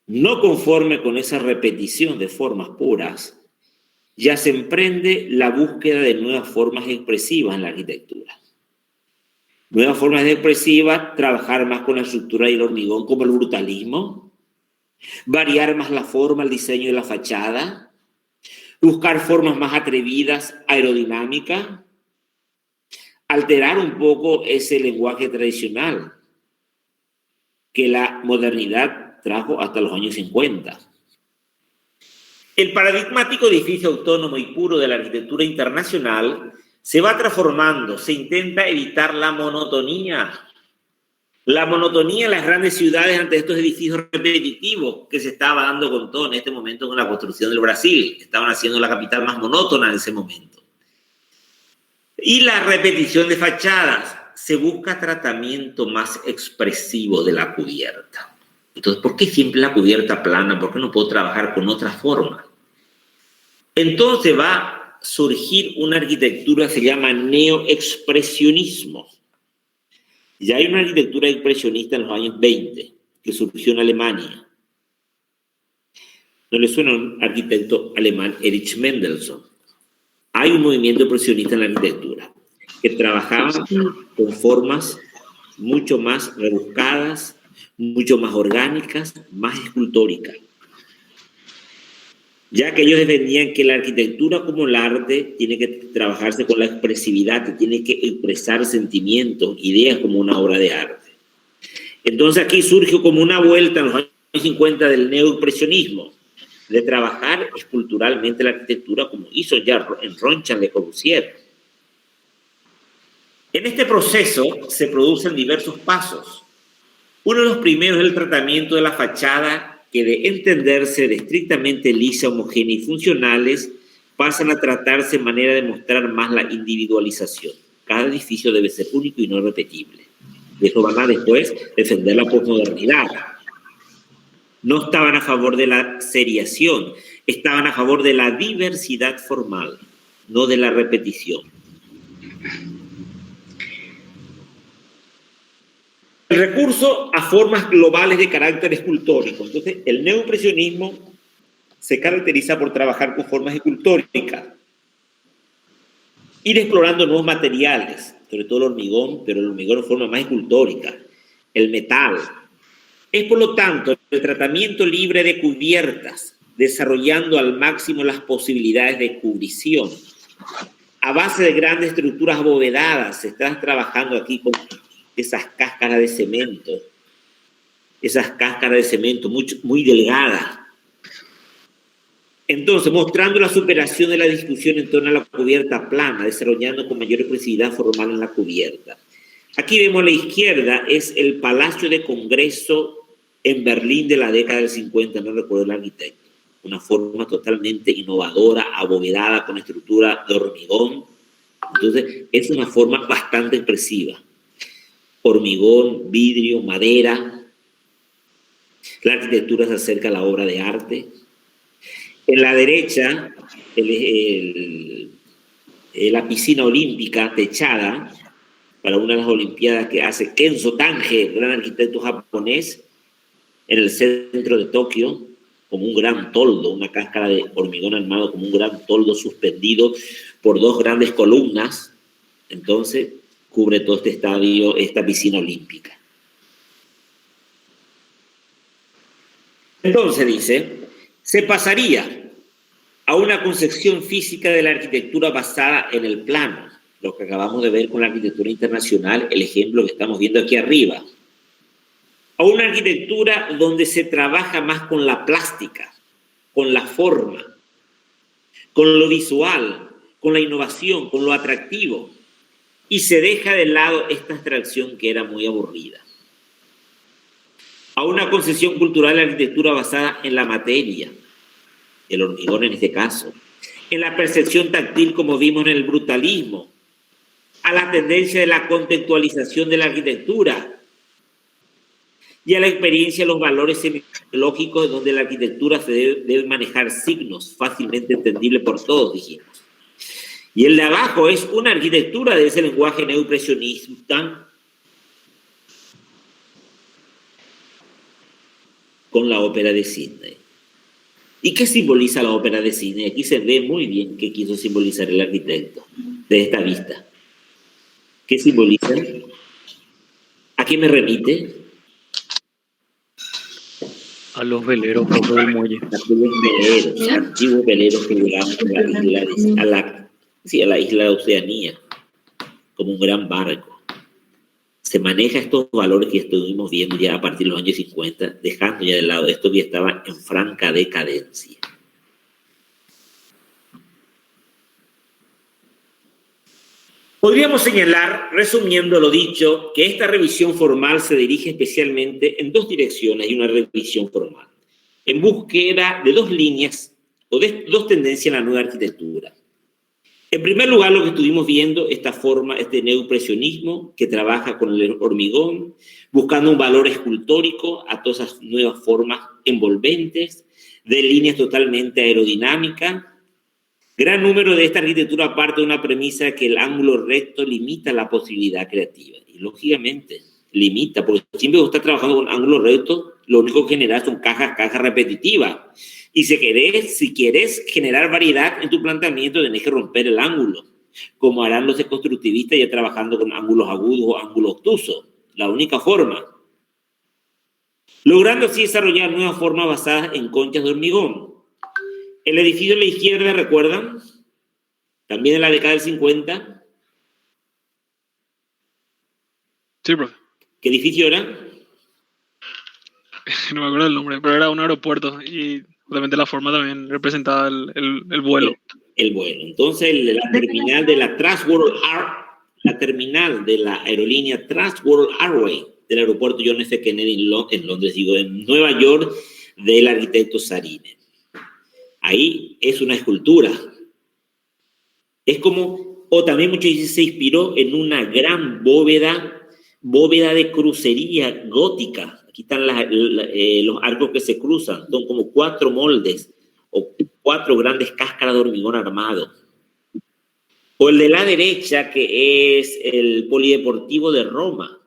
no conforme con esa repetición de formas puras, ya se emprende la búsqueda de nuevas formas expresivas en la arquitectura. Nuevas formas expresivas, trabajar más con la estructura y el hormigón como el brutalismo, variar más la forma, el diseño de la fachada, buscar formas más atrevidas, aerodinámicas, alterar un poco ese lenguaje tradicional que la modernidad trajo hasta los años 50. El paradigmático edificio autónomo y puro de la arquitectura internacional se va transformando, se intenta evitar la monotonía. La monotonía en las grandes ciudades ante estos edificios repetitivos que se estaba dando con todo en este momento con la construcción del Brasil. Estaban haciendo la capital más monótona en ese momento. Y la repetición de fachadas. Se busca tratamiento más expresivo de la cubierta. Entonces, ¿por qué siempre la cubierta plana? ¿Por qué no puedo trabajar con otra forma? Entonces va a surgir una arquitectura que se llama neoexpresionismo. Ya hay una arquitectura expresionista en los años 20 que surgió en Alemania. ¿No le suena a un arquitecto alemán, Erich Mendelsohn? Hay un movimiento expresionista en la arquitectura que trabajaba con formas mucho más rebuscadas, mucho más orgánicas, más escultóricas. Ya que ellos defendían que la arquitectura como el arte tiene que trabajarse con la expresividad, tiene que expresar sentimientos, ideas como una obra de arte. Entonces aquí surge como una vuelta en los años 50 del neoexpresionismo, de trabajar esculturalmente la arquitectura como hizo ya en Ronchamp Le Corbusier. En este proceso se producen diversos pasos. Uno de los primeros es el tratamiento de la fachada, que de entenderse de estrictamente lisa, homogénea y funcionales, pasan a tratarse de manera de mostrar más la individualización. Cada edificio debe ser único y no repetible. De eso van a después defender la posmodernidad. No estaban a favor de la seriación, estaban a favor de la diversidad formal, no de la repetición. El recurso a formas globales de carácter escultórico. Entonces, el neoimpresionismo se caracteriza por trabajar con formas escultóricas, ir explorando nuevos materiales, sobre todo el hormigón, pero el hormigón de forma más escultórica, el metal. Es, por lo tanto, el tratamiento libre de cubiertas, desarrollando al máximo las posibilidades de cubrición. A base de grandes estructuras abovedadas, se está trabajando aquí con esas cáscaras de cemento muy delgadas. Entonces, mostrando la superación de la discusión en torno a la cubierta plana, desarrollando con mayor expresividad formal en la cubierta. Aquí vemos a la izquierda, es el Palacio de Congreso en Berlín de la década del 50, no recuerdo el arquitecto. una forma totalmente innovadora, abovedada, con estructura de hormigón. Entonces, es una forma bastante expresiva. Hormigón, vidrio, madera. La arquitectura se acerca a la obra de arte. En la derecha, la piscina olímpica techada para una de las olimpiadas que hace Kenzo Tange, gran arquitecto japonés, en el centro de Tokio, como un gran toldo, una cáscara de hormigón armado, como un gran toldo suspendido por dos grandes columnas. Entonces, cubre todo este estadio, esta piscina olímpica. Entonces, dice, se pasaría a una concepción física de la arquitectura basada en el plano, lo que acabamos de ver con la arquitectura internacional, el ejemplo que estamos viendo aquí arriba. A una arquitectura donde se trabaja más con la plástica, con la forma, con lo visual, con la innovación, con lo atractivo, y se deja de lado esta abstracción que era muy aburrida. A una concepción cultural de la arquitectura basada en la materia, el hormigón en este caso, en la percepción táctil como vimos en el brutalismo, a la tendencia de la contextualización de la arquitectura y a la experiencia de los valores semiológicos donde la arquitectura se debe manejar signos fácilmente entendibles por todos, dijimos. Y el de abajo es una arquitectura de ese lenguaje neoimpresionista con la ópera de Sydney. ¿Y qué simboliza la ópera de Sydney? Aquí se ve muy bien qué quiso simbolizar el arquitecto de esta vista. ¿Qué simboliza? ¿A qué me remite? A los veleros propios del muelle. Antiguos veleros que llegaban a la isla de Oceanía, como un gran barco. Se maneja estos valores que estuvimos viendo ya a partir de los años 50, dejando ya de lado esto que estaba en franca decadencia. Podríamos señalar, resumiendo lo dicho, que esta revisión formal se dirige especialmente en dos direcciones y una revisión formal, en búsqueda de dos líneas o de dos tendencias en la nueva arquitectura. En primer lugar, lo que estuvimos viendo, esta forma, este neoimpresionismo que trabaja con el hormigón, buscando un valor escultórico a todas esas nuevas formas envolventes, de líneas totalmente aerodinámicas. Gran número de esta arquitectura parte de una premisa que el ángulo recto limita la posibilidad creativa. Y lógicamente limita, porque siempre que estás trabajando con ángulo recto, lo único que generas son cajas repetitivas. Y si quieres generar variedad en tu planteamiento, tenés que romper el ángulo, como harán los constructivistas ya trabajando con ángulos agudos o ángulos obtusos. La única forma. Logrando así desarrollar nuevas formas basadas en conchas de hormigón. El edificio de la izquierda, ¿recuerdan? También en la década del 50. Sí, profe. ¿Qué edificio era? No me acuerdo el nombre, pero era un aeropuerto y obviamente la forma también representaba el vuelo. El vuelo. Entonces, la terminal de la la terminal de la aerolínea Transworld Airway del aeropuerto John F. Kennedy en Londres, en Nueva York, del arquitecto Sarine. Ahí es una escultura. Es como, o también muchos dicen, se inspiró en una gran bóveda de crucería gótica. Aquí están los arcos que se cruzan. Son como 4 moldes o 4 grandes cáscaras de hormigón armado. O el de la derecha, que es el polideportivo de Roma,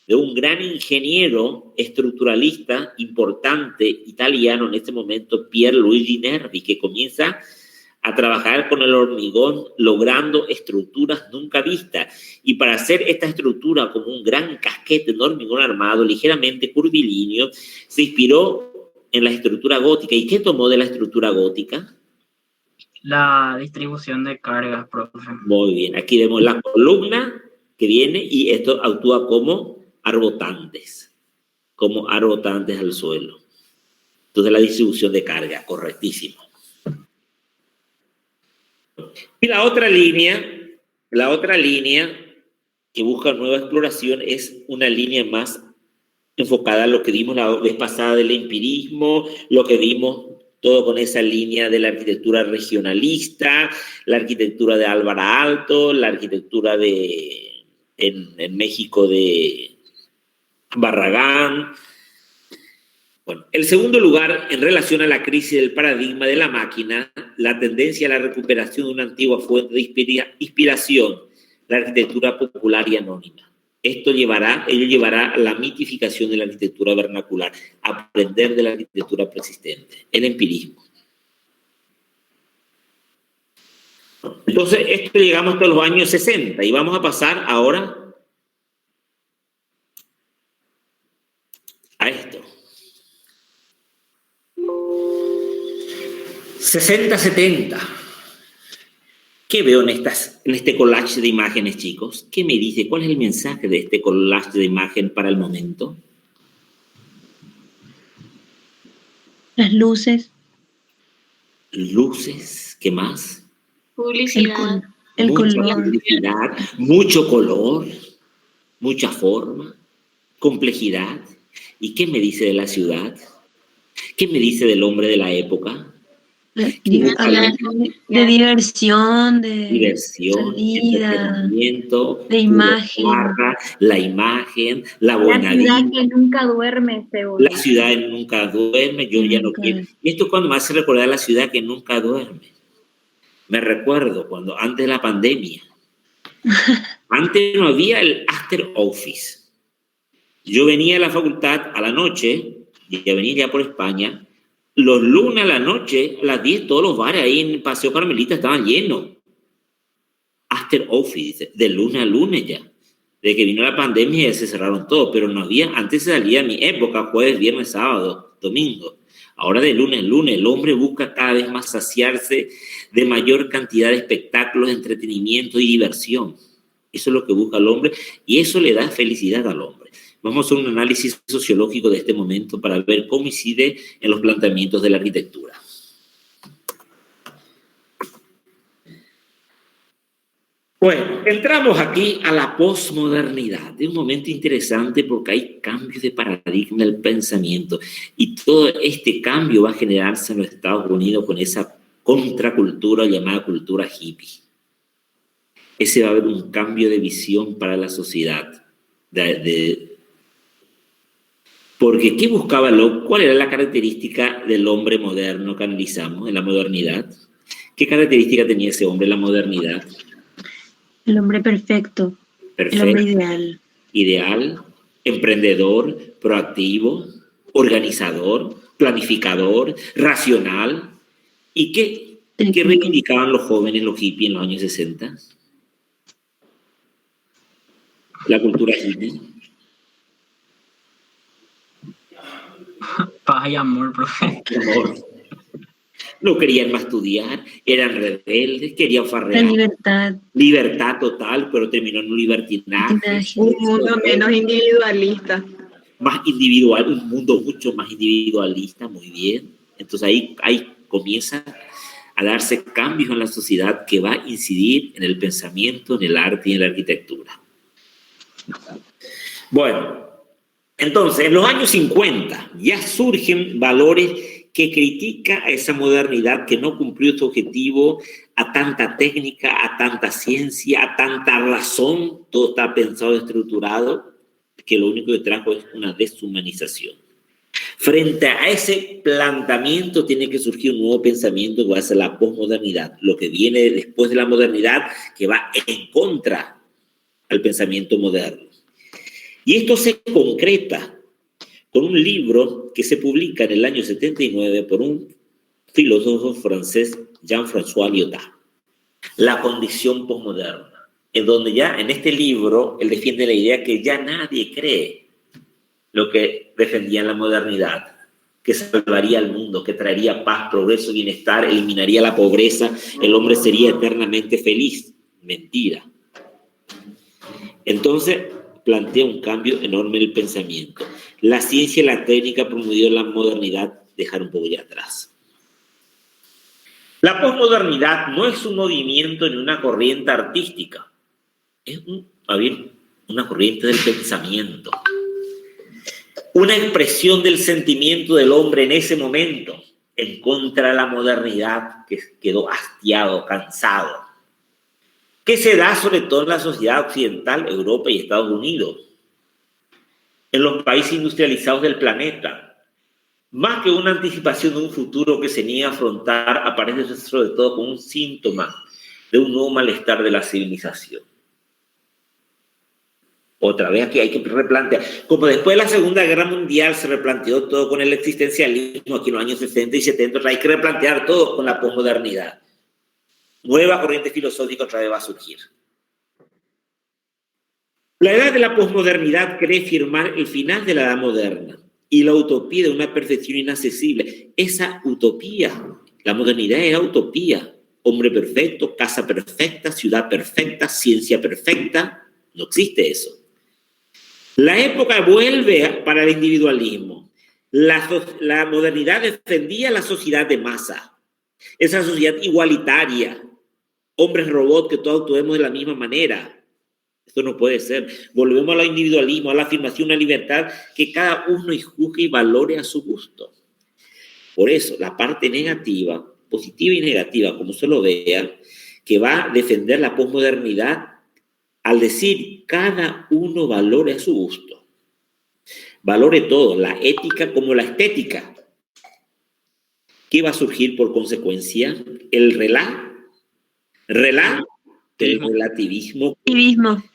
de un gran ingeniero estructuralista importante italiano en este momento, Pierluigi Nervi, que comienza a trabajar con el hormigón, logrando estructuras nunca vistas. Y para hacer esta estructura como un gran casquete de hormigón armado, ligeramente curvilíneo, se inspiró en la estructura gótica. ¿Y qué tomó de la estructura gótica? La distribución de cargas, profe. Muy bien, aquí vemos la columna que viene y esto actúa como arbotantes al suelo. Entonces la distribución de carga, correctísimo. Y la otra línea que busca nueva exploración es una línea más enfocada a lo que vimos la vez pasada del empirismo, lo que vimos todo con esa línea de la arquitectura regionalista, la arquitectura de Álvaro Aalto, la arquitectura en México de Barragán. Bueno, el segundo lugar, en relación a la crisis del paradigma de la máquina, la tendencia a la recuperación de una antigua fuente de inspiración, la arquitectura popular y anónima. Ello llevará a la mitificación de la arquitectura vernacular, a aprender de la arquitectura persistente, el empirismo. Entonces, esto llegamos hasta los años 60 y vamos a pasar ahora a esto. 60-70. ¿Qué veo en este collage de imágenes, chicos? ¿Qué me dice? ¿Cuál es el mensaje de este collage de imagen para el momento? Las luces. Luces, ¿qué más? Publicidad. El Mucha color. publicidad, mucho color, mucha forma, complejidad. ¿Y qué me dice de la ciudad? ¿Qué me dice del hombre de la época? Habla de diversión, de Diversión, salida, entretenimiento, de imagen. La imagen, la La buena ciudad vida. que nunca duerme, seguro. La ciudad que nunca duerme, yo ya no quiero. Y esto cuando me hace recordar la ciudad que nunca duerme. Me recuerdo cuando antes de la pandemia, antes no había el after office. Yo venía a la facultad a la noche, ya venía ya por España, los lunes a la noche, a las 10, todos los bares ahí en el Paseo Carmelita estaban llenos. After office, de lunes a lunes ya. Desde que vino la pandemia ya se cerraron todos, pero no había, antes se salía mi época, jueves, viernes, sábado, domingo. Ahora de lunes a lunes, el hombre busca cada vez más saciarse de mayor cantidad de espectáculos, de entretenimiento y diversión. Eso es lo que busca el hombre y eso le da felicidad al hombre. Vamos a hacer un análisis sociológico de este momento para ver cómo incide en los planteamientos de la arquitectura. Bueno, entramos aquí a la posmodernidad. Es un momento interesante porque hay cambios de paradigma del pensamiento y todo este cambio va a generarse en los Estados Unidos con esa contracultura llamada cultura hippie. Ese va a haber un cambio de visión para la sociedad. Porque ¿qué buscaba Locke? ¿Cuál era la característica del hombre moderno que analizamos en la modernidad? ¿Qué característica tenía ese hombre en la modernidad? El hombre perfecto. El hombre ideal. Ideal, emprendedor, proactivo, organizador, planificador, racional. ¿Y qué reivindicaban los jóvenes, los hippies en los años 60? La cultura hippie. Paz y amor, profe. Amor. No querían más estudiar, eran rebeldes, querían farrear. La libertad. Libertad total, pero terminó en un libertinaje. Un mundo menos individualista. Más individual, un mundo mucho más individualista, muy bien. Entonces ahí comienza a darse cambios en la sociedad que va a incidir en el pensamiento, en el arte y en la arquitectura. Bueno, entonces en los años 50 ya surgen valores que critica a esa modernidad que no cumplió su objetivo, a tanta técnica, a tanta ciencia, a tanta razón, todo está pensado, estructurado, que lo único que trajo es una deshumanización. Frente a ese planteamiento tiene que surgir un nuevo pensamiento que va a ser la posmodernidad, lo que viene después de la modernidad, que va en contra al pensamiento moderno. Y esto se concreta con un libro que se publica en el año 79 por un filósofo francés, Jean-François Lyotard, La condición posmoderna, en donde ya en este libro él defiende la idea que ya nadie cree lo que defendía en la modernidad, que salvaría al mundo, que traería paz, progreso, bienestar, eliminaría la pobreza, el hombre sería eternamente feliz. Mentira. Entonces plantea un cambio enorme en el pensamiento. La ciencia y la técnica promovió la modernidad, dejar un poco ya atrás. La posmodernidad no es un movimiento ni una corriente artística, es una corriente del pensamiento, una expresión del sentimiento del hombre en ese momento, en contra de la modernidad que quedó hastiado, cansado, que se da sobre todo en la sociedad occidental, Europa y Estados Unidos, en los países industrializados del planeta. Más que una anticipación de un futuro que se niega a afrontar, aparece sobre todo como un síntoma de un nuevo malestar de la civilización. Otra vez aquí hay que replantear. Como después de la Segunda Guerra Mundial se replanteó todo con el existencialismo, aquí en los años 60 y 70, hay que replantear todo con la posmodernidad. Nueva corriente filosófica otra vez va a surgir. La edad de la posmodernidad cree firmar el final de la edad moderna y la utopía de una perfección inaccesible. Esa utopía, la modernidad era utopía. Hombre perfecto, casa perfecta, ciudad perfecta, ciencia perfecta. No existe eso. La época vuelve para el individualismo. La modernidad defendía la sociedad de masa, esa sociedad igualitaria, hombres robots que todos actuemos de la misma manera. Esto no puede ser. Volvemos al individualismo, a la afirmación de una libertad que cada uno juzgue y valore a su gusto. Por eso, la parte negativa, positiva y negativa, como se lo vea, que va a defender la posmodernidad al decir cada uno valore a su gusto. Valore todo, la ética como la estética. ¿Qué va a surgir por consecuencia? El relativismo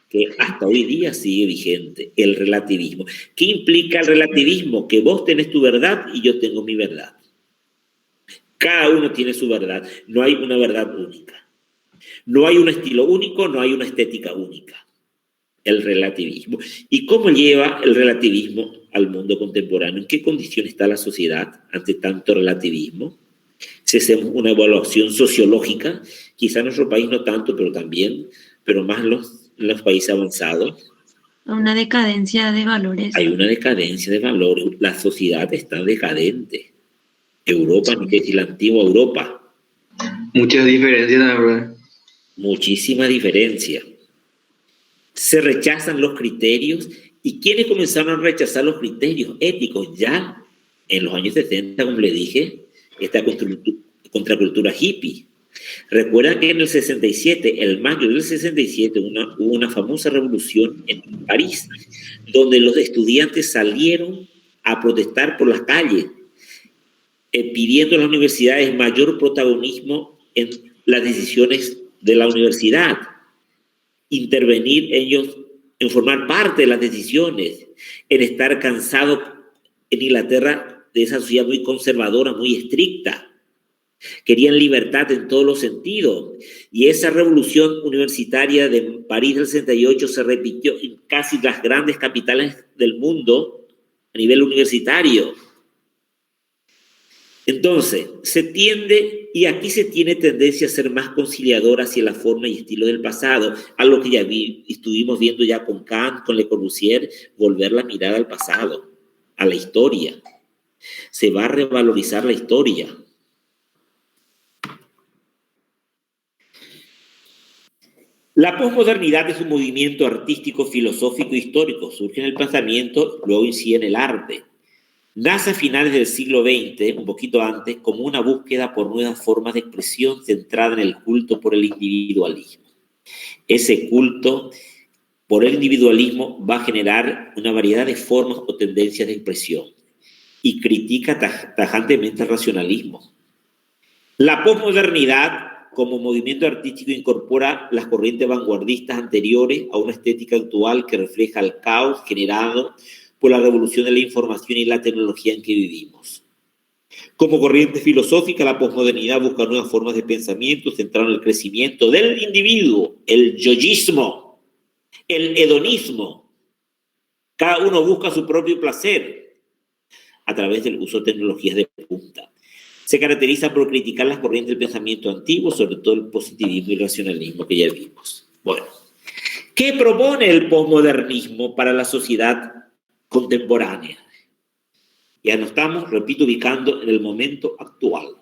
que hasta hoy día sigue vigente, el relativismo. ¿Qué implica el relativismo? Que vos tenés tu verdad y yo tengo mi verdad. Cada uno tiene su verdad, no hay una verdad única. No hay un estilo único, no hay una estética única. El relativismo. ¿Y cómo lleva el relativismo al mundo contemporáneo? ¿En qué condición está la sociedad ante tanto relativismo? Si hacemos una evaluación sociológica, quizá en nuestro país no tanto, pero también, pero más en los países avanzados. Una decadencia de valores. Hay una decadencia de valores. La sociedad está decadente. Europa, ni que decir la antigua Europa. Muchas diferencias, la verdad. Muchísima diferencia. Se rechazan los criterios. ¿Y quiénes comenzaron a rechazar los criterios éticos? Ya en los años 70, como le dije, esta contracultura hippie. Recuerdan que en el 67, el mayo del 67, hubo una famosa revolución en París, donde los estudiantes salieron a protestar por las calles, pidiendo a las universidades mayor protagonismo en las decisiones de la universidad, intervenir ellos en formar parte de las decisiones, en estar cansados en Inglaterra de esa sociedad muy conservadora, muy estricta. Querían libertad en todos los sentidos. Y esa revolución universitaria de París del 68 se repitió en casi las grandes capitales del mundo a nivel universitario. Entonces, se tiende, y aquí se tiene tendencia a ser más conciliador hacia la forma y estilo del pasado, algo que ya estuvimos viendo ya con Kant, con Le Corbusier, volver la mirada al pasado, a la historia. Se va a revalorizar la historia. La posmodernidad es un movimiento artístico, filosófico e histórico. Surge en el pensamiento, luego incide en el arte. Nace a finales del siglo XX, un poquito antes, como una búsqueda por nuevas formas de expresión centrada en el culto por el individualismo. Ese culto por el individualismo va a generar una variedad de formas o tendencias de expresión y critica tajantemente el racionalismo. La posmodernidad, como movimiento artístico, incorpora las corrientes vanguardistas anteriores a una estética actual que refleja el caos generado por la revolución de la información y la tecnología en que vivimos. Como corriente filosófica, la posmodernidad busca nuevas formas de pensamiento centradas en el crecimiento del individuo, el yoísmo, el hedonismo. Cada uno busca su propio placer a través del uso de tecnologías de punta. Se caracteriza por criticar las corrientes del pensamiento antiguo, sobre todo el positivismo y el racionalismo que ya vimos. Bueno, ¿qué propone el posmodernismo para la sociedad contemporánea? Ya nos estamos, repito, ubicando en el momento actual.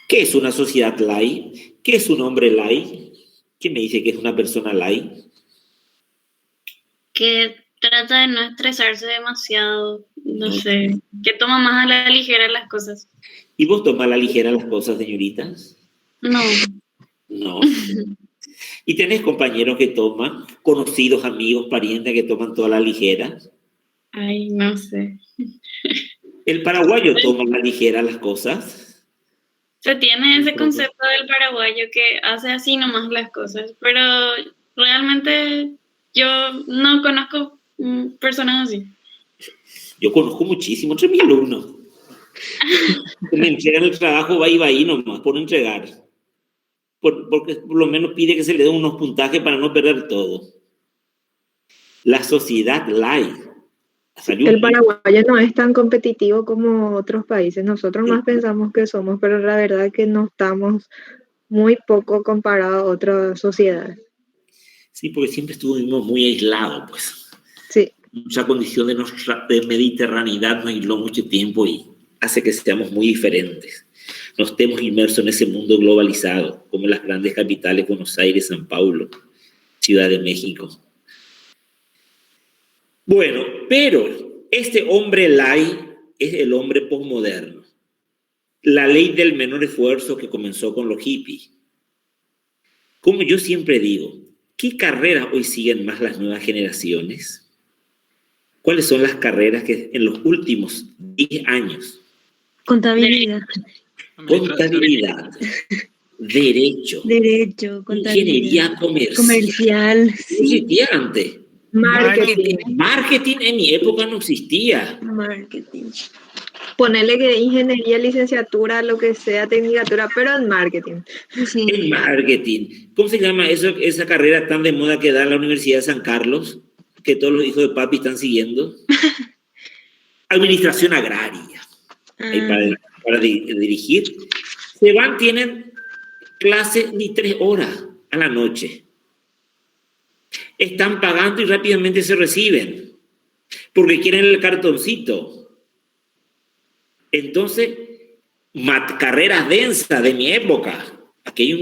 ¿Qué es una sociedad laica? ¿Qué es un hombre laico? ¿Quién me dice que es una persona laica? Que trata de no estresarse demasiado, no sé, que toma más a la ligera las cosas. ¿Y vos tomás a la ligera las cosas, señorita? No. No. ¿Y tenés compañeros que toman, conocidos, amigos, parientes que toman toda la ligera? Ay, no sé. ¿El paraguayo toma a la ligera las cosas? Se tiene ese concepto del paraguayo que hace así nomás las cosas, pero realmente yo no conozco personas así. Yo conozco muchísimo, 3.000 alumnos. Me entregan el trabajo, va ahí nomás, por entregar. Porque por lo menos pide que se le den unos puntajes para no perder todo. La sociedad light. El paraguayo no es tan competitivo como otros países. Nosotros más pensamos que somos, pero la verdad es que no estamos muy poco comparado a otras sociedades. Sí, porque siempre estuvimos muy aislados, pues. Sí. Mucha condición de mediterraneidad nos aisló mucho tiempo y hace que seamos muy diferentes. No estemos inmersos en ese mundo globalizado, como en las grandes capitales, Buenos Aires, San Paulo, Ciudad de México. Bueno, pero este hombre light es el hombre posmoderno. La ley del menor esfuerzo que comenzó con los hippies. Como yo siempre digo, ¿qué carreras hoy siguen más las nuevas generaciones? ¿Cuáles son las carreras que en los últimos 10 años? Contabilidad. Contabilidad, derecho, ingeniería comercial. Sí. No existía antes. Marketing en mi época no existía. Marketing. Ponele que ingeniería, licenciatura, lo que sea, tecnicatura, pero en marketing. Sí. En marketing. ¿Cómo se llama esa carrera tan de moda que da la Universidad de San Carlos? Que todos los hijos de papi están siguiendo. Administración agraria. Para dirigir. Se van, tienen clases ni 3 horas a la noche. Están pagando y rápidamente se reciben. Porque quieren el cartoncito. Entonces, carreras densas de mi época. Aquí hay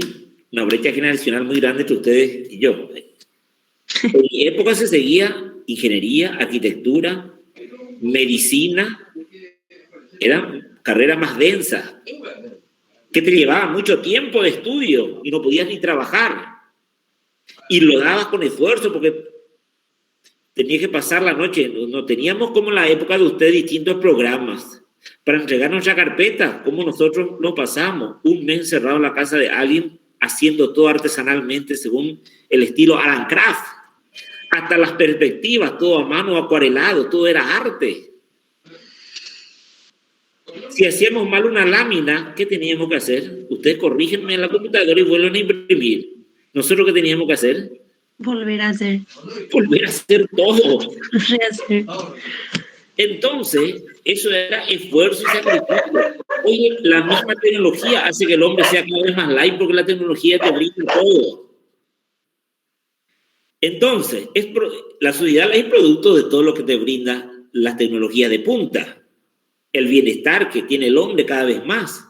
una brecha generacional muy grande entre ustedes y yo. En mi época se seguía ingeniería, arquitectura, medicina. Eran carreras más densas, que te llevaban mucho tiempo de estudio y no podías ni trabajar. Y lo dabas con esfuerzo porque tenías que pasar la noche. No teníamos como en la época de ustedes distintos programas para entregar nuestra carpeta, como nosotros lo pasamos. Un mes encerrado en la casa de alguien haciendo todo artesanalmente según el estilo Alan Craft. Hasta las perspectivas, todo a mano, acuarelado, todo era arte. Si hacíamos mal una lámina, ¿qué teníamos que hacer? Ustedes corrígenme en la computadora y vuelven a imprimir. ¿Nosotros qué teníamos que hacer? Volver a hacer. Volver a hacer todo. Rehacer. Entonces, eso era esfuerzo y sacrificio. Oye, la misma tecnología hace que el hombre sea cada vez más light porque la tecnología te brinda todo. Entonces, la sociedad es producto de todo lo que te brinda las tecnologías de punta. El bienestar que tiene el hombre cada vez más.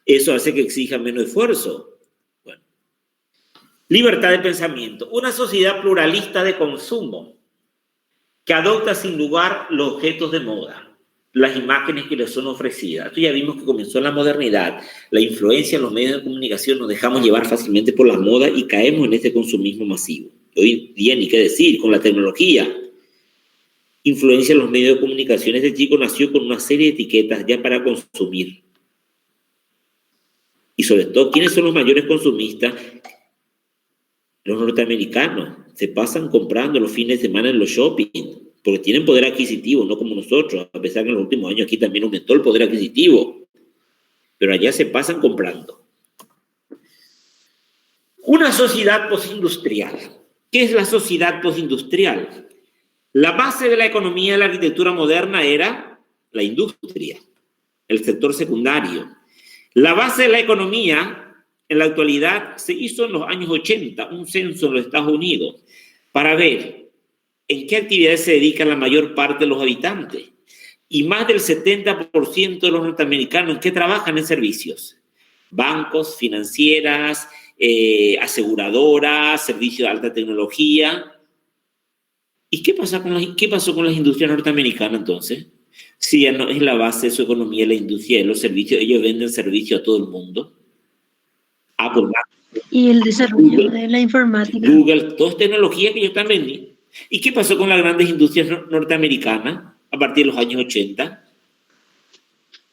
Eso hace que exija menos esfuerzo. Bueno. Libertad de pensamiento. Una sociedad pluralista de consumo que adopta sin lugar los objetos de moda, las imágenes que les son ofrecidas. Esto ya vimos que comenzó en la modernidad. La influencia en los medios de comunicación nos dejamos llevar fácilmente por la moda y caemos en este consumismo masivo. Hoy día ni qué decir, con la tecnología. Influencia en los medios de comunicación. Este chico nació con una serie de etiquetas ya para consumir. Y sobre todo, ¿quiénes son los mayores consumistas? Los norteamericanos. Se pasan comprando los fines de semana en los shopping, porque tienen poder adquisitivo, no como nosotros, a pesar que en los últimos años aquí también aumentó el poder adquisitivo. Pero allá se pasan comprando. Una sociedad postindustrial. ¿Qué es la sociedad postindustrial? La base de la economía de la arquitectura moderna era la industria, el sector secundario. La base de la economía en la actualidad se hizo en los años 80, un censo en los Estados Unidos, para ver en qué actividades se dedica la mayor parte de los habitantes. Y más del 70% de los norteamericanos en qué trabajan en servicios. Bancos, financieras, aseguradoras, servicios de alta tecnología. ¿Y qué pasó con las industrias norteamericanas entonces? Si ya no es la base de su economía la industria de los servicios, ellos venden servicios a todo el mundo. Apple, Y el desarrollo de la informática. Google, toda es tecnología que ellos están vendiendo. ¿Y qué pasó con las grandes industrias norteamericanas a partir de los años 80?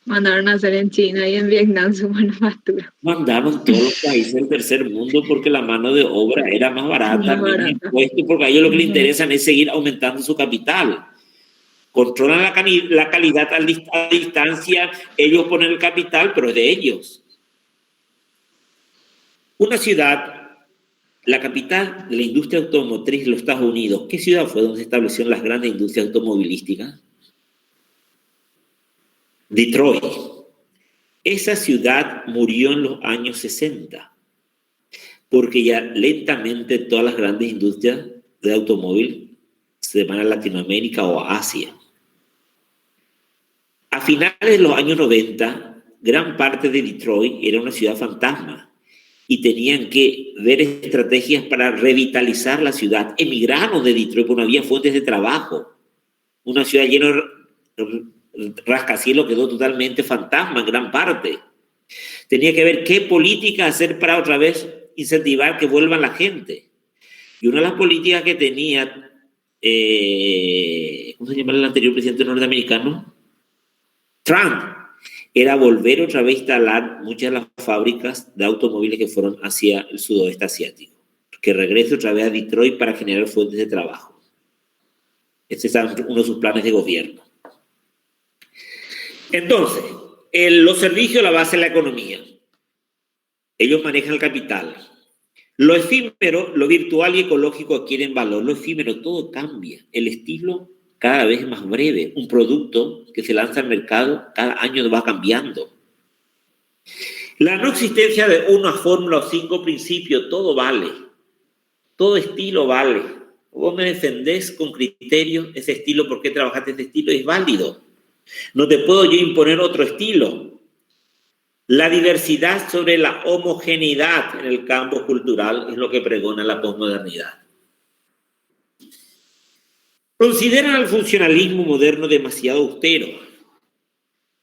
Mandaron a hacer en China y en Vietnam su manufactura. Mandaron todos los países del tercer mundo porque la mano de obra era más barata, menos impuestos, porque a ellos lo que les interesa es seguir aumentando su capital. Controlan la calidad a distancia, ellos ponen el capital, pero es de ellos. Una ciudad, la capital de la industria automotriz de los Estados Unidos, ¿qué ciudad fue donde se establecieron las grandes industrias automovilísticas? Detroit. Esa ciudad murió en los años 60, porque ya lentamente todas las grandes industrias de automóvil se van a Latinoamérica o a Asia. A finales de los años 90, gran parte de Detroit era una ciudad fantasma y tenían que ver estrategias para revitalizar la ciudad. Emigraron de Detroit porque no había fuentes de trabajo. Una ciudad llena de rascacielos quedó totalmente fantasma en gran parte. Tenía que ver qué política hacer para otra vez incentivar que vuelvan la gente. Y una de las políticas que tenía, ¿cómo se llama el anterior presidente norteamericano? Trump, era volver otra vez a instalar muchas de las fábricas de automóviles que fueron hacia el sudoeste asiático. Que regrese otra vez a Detroit para generar fuentes de trabajo. Este es uno de sus planes de gobierno. Entonces, los servicios, la base de la economía. Ellos manejan el capital. Lo efímero, lo virtual y ecológico adquieren valor. Lo efímero, todo cambia. El estilo cada vez es más breve. Un producto que se lanza al mercado cada año va cambiando. La no existencia de una fórmula o 5 principios, todo vale. Todo estilo vale. Vos me defendés con criterio ese estilo, ¿por qué trabajaste ese estilo? Es válido. No te puedo yo imponer otro estilo. La diversidad sobre la homogeneidad en el campo cultural es lo que pregona la posmodernidad. Consideran al funcionalismo moderno demasiado austero.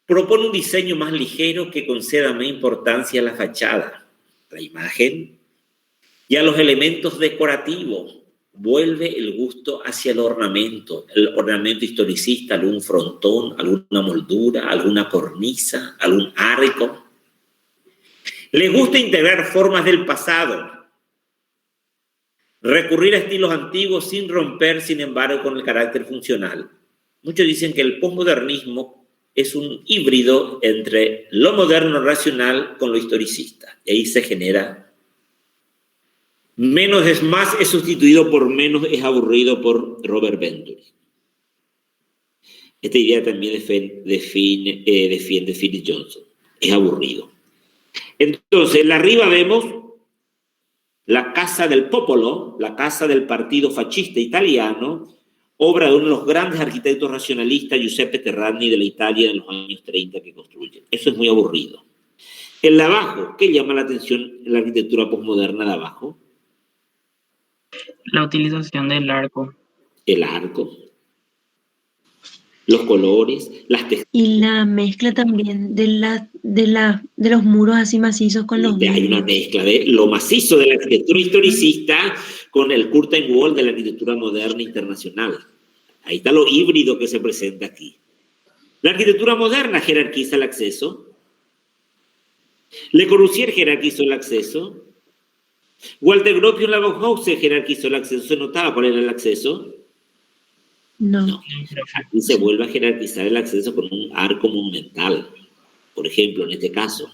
Propone un diseño más ligero que conceda más importancia a la fachada, la imagen y a los elementos decorativos. Vuelve el gusto hacia el ornamento historicista, algún frontón, alguna moldura, alguna cornisa, algún arco. Les gusta integrar formas del pasado, recurrir a estilos antiguos sin romper, sin embargo, con el carácter funcional. Muchos dicen que el posmodernismo es un híbrido entre lo moderno racional con lo historicista. Y ahí se genera menos es más, es sustituido por menos es aburrido por Robert Venturi. Esta idea también defiende Philip Johnson. Es aburrido. Entonces, en arriba vemos la Casa del Popolo, la casa del partido fascista italiano, obra de uno de los grandes arquitectos racionalistas, Giuseppe Terragni, de la Italia de los años 30 que construye. Eso es muy aburrido. En la abajo, ¿qué llama la atención en la arquitectura posmoderna de abajo? La utilización del arco. El arco. Los colores, las texturas. Y la mezcla también de los muros así macizos con los vidrios. Hay una mezcla de lo macizo de la arquitectura historicista con el curtain wall de la arquitectura moderna internacional. Ahí está lo híbrido que se presenta aquí. La arquitectura moderna jerarquiza el acceso. Le Corbusier jerarquizó el acceso. Walter Gropius en la Bauhaus se jerarquizó el acceso. ¿Se notaba cuál era el acceso? No. Aquí se vuelve a jerarquizar el acceso con un arco monumental, por ejemplo, en este caso.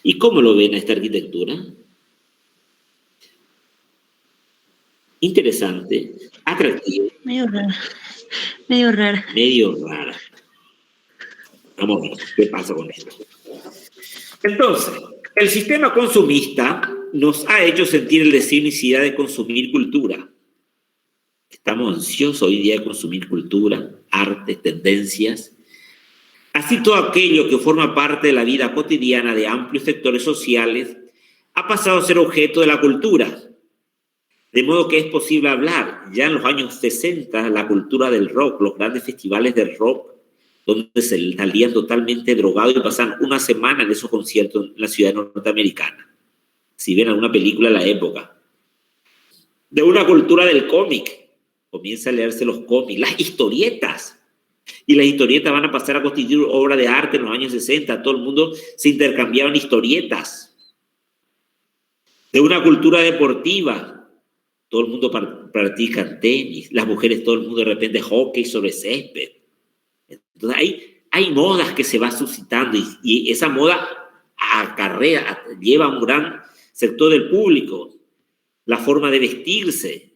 ¿Y cómo lo ven a esta arquitectura? Interesante, atractivo. Medio rara. Medio rara. Vamos a ver qué pasa con esto. Entonces, el sistema consumista nos ha hecho sentir el deseo y necesidad de consumir cultura. Estamos ansiosos hoy día de consumir cultura, arte, tendencias. Así todo aquello que forma parte de la vida cotidiana de amplios sectores sociales ha pasado a ser objeto de la cultura. De modo que es posible hablar. Ya en los años 60, la cultura del rock, los grandes festivales del rock, donde se salían totalmente drogados y pasaban una semana en esos conciertos en la ciudad norteamericana. Si ven alguna película de la época. De una cultura del cómic. Comienza a leerse los cómics, las historietas. Y las historietas van a pasar a constituir obra de arte en los años 60. Todo el mundo se intercambiaba en historietas. De una cultura deportiva. Todo el mundo practica tenis. Las mujeres, todo el mundo de repente hockey sobre césped. Entonces hay modas que se va suscitando y esa moda lleva a un gran sector del público. La forma de vestirse,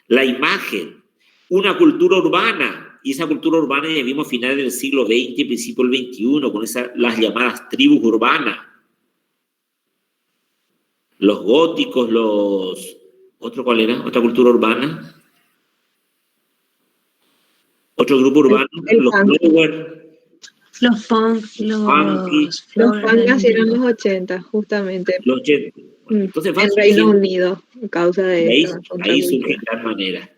la imagen, una cultura urbana. Y esa cultura urbana ya vimos a finales del siglo XX, principio del XXI, con las llamadas tribus urbanas. Los góticos, ¿Cuál era? ¿Otra cultura urbana? Otro grupo urbano, los Nowhere. Los funk, los funk nacieron en los 80, justamente. Los 80. Entonces, en Reino Unido, a causa de ahí surge de gran manera.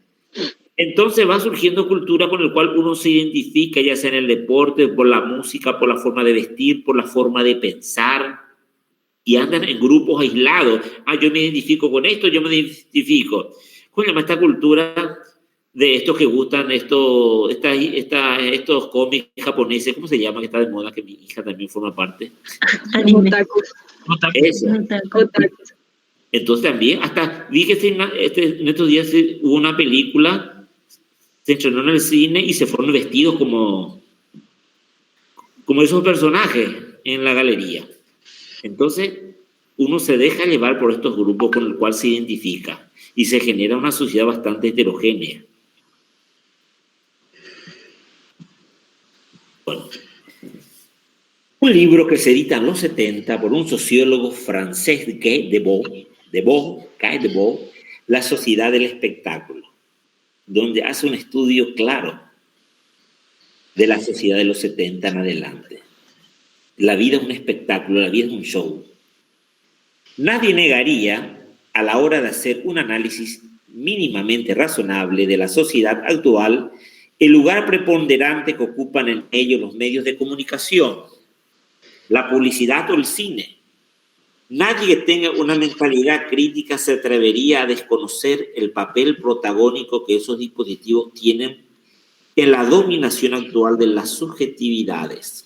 Entonces va surgiendo cultura con la cual uno se identifica, ya sea en el deporte, por la música, por la forma de vestir, por la forma de pensar, y andan en grupos aislados. Yo me identifico con esto, yo me identifico. ¿Cómo se llama esta cultura de estos que gustan, estos cómics japoneses? ¿Cómo se llama? Que está de moda, que mi hija también forma parte. Otakus. Eso. Otakus. Entonces también, hasta dije en estos días hubo una película, se estrenó en el cine y se fueron vestidos como esos personajes en la galería. Entonces, uno se deja llevar por estos grupos con el cual se identifica y se genera una sociedad bastante heterogénea. Bueno, un libro que se edita en los 70 por un sociólogo francés, Guy Debord, La sociedad del espectáculo, donde hace un estudio claro de la sociedad de los 70 en adelante. La vida es un espectáculo, la vida es un show. Nadie negaría, a la hora de hacer un análisis mínimamente razonable de la sociedad actual, el lugar preponderante que ocupan en ello los medios de comunicación, la publicidad o el cine. Nadie que tenga una mentalidad crítica se atrevería a desconocer el papel protagónico que esos dispositivos tienen en la dominación actual de las subjetividades.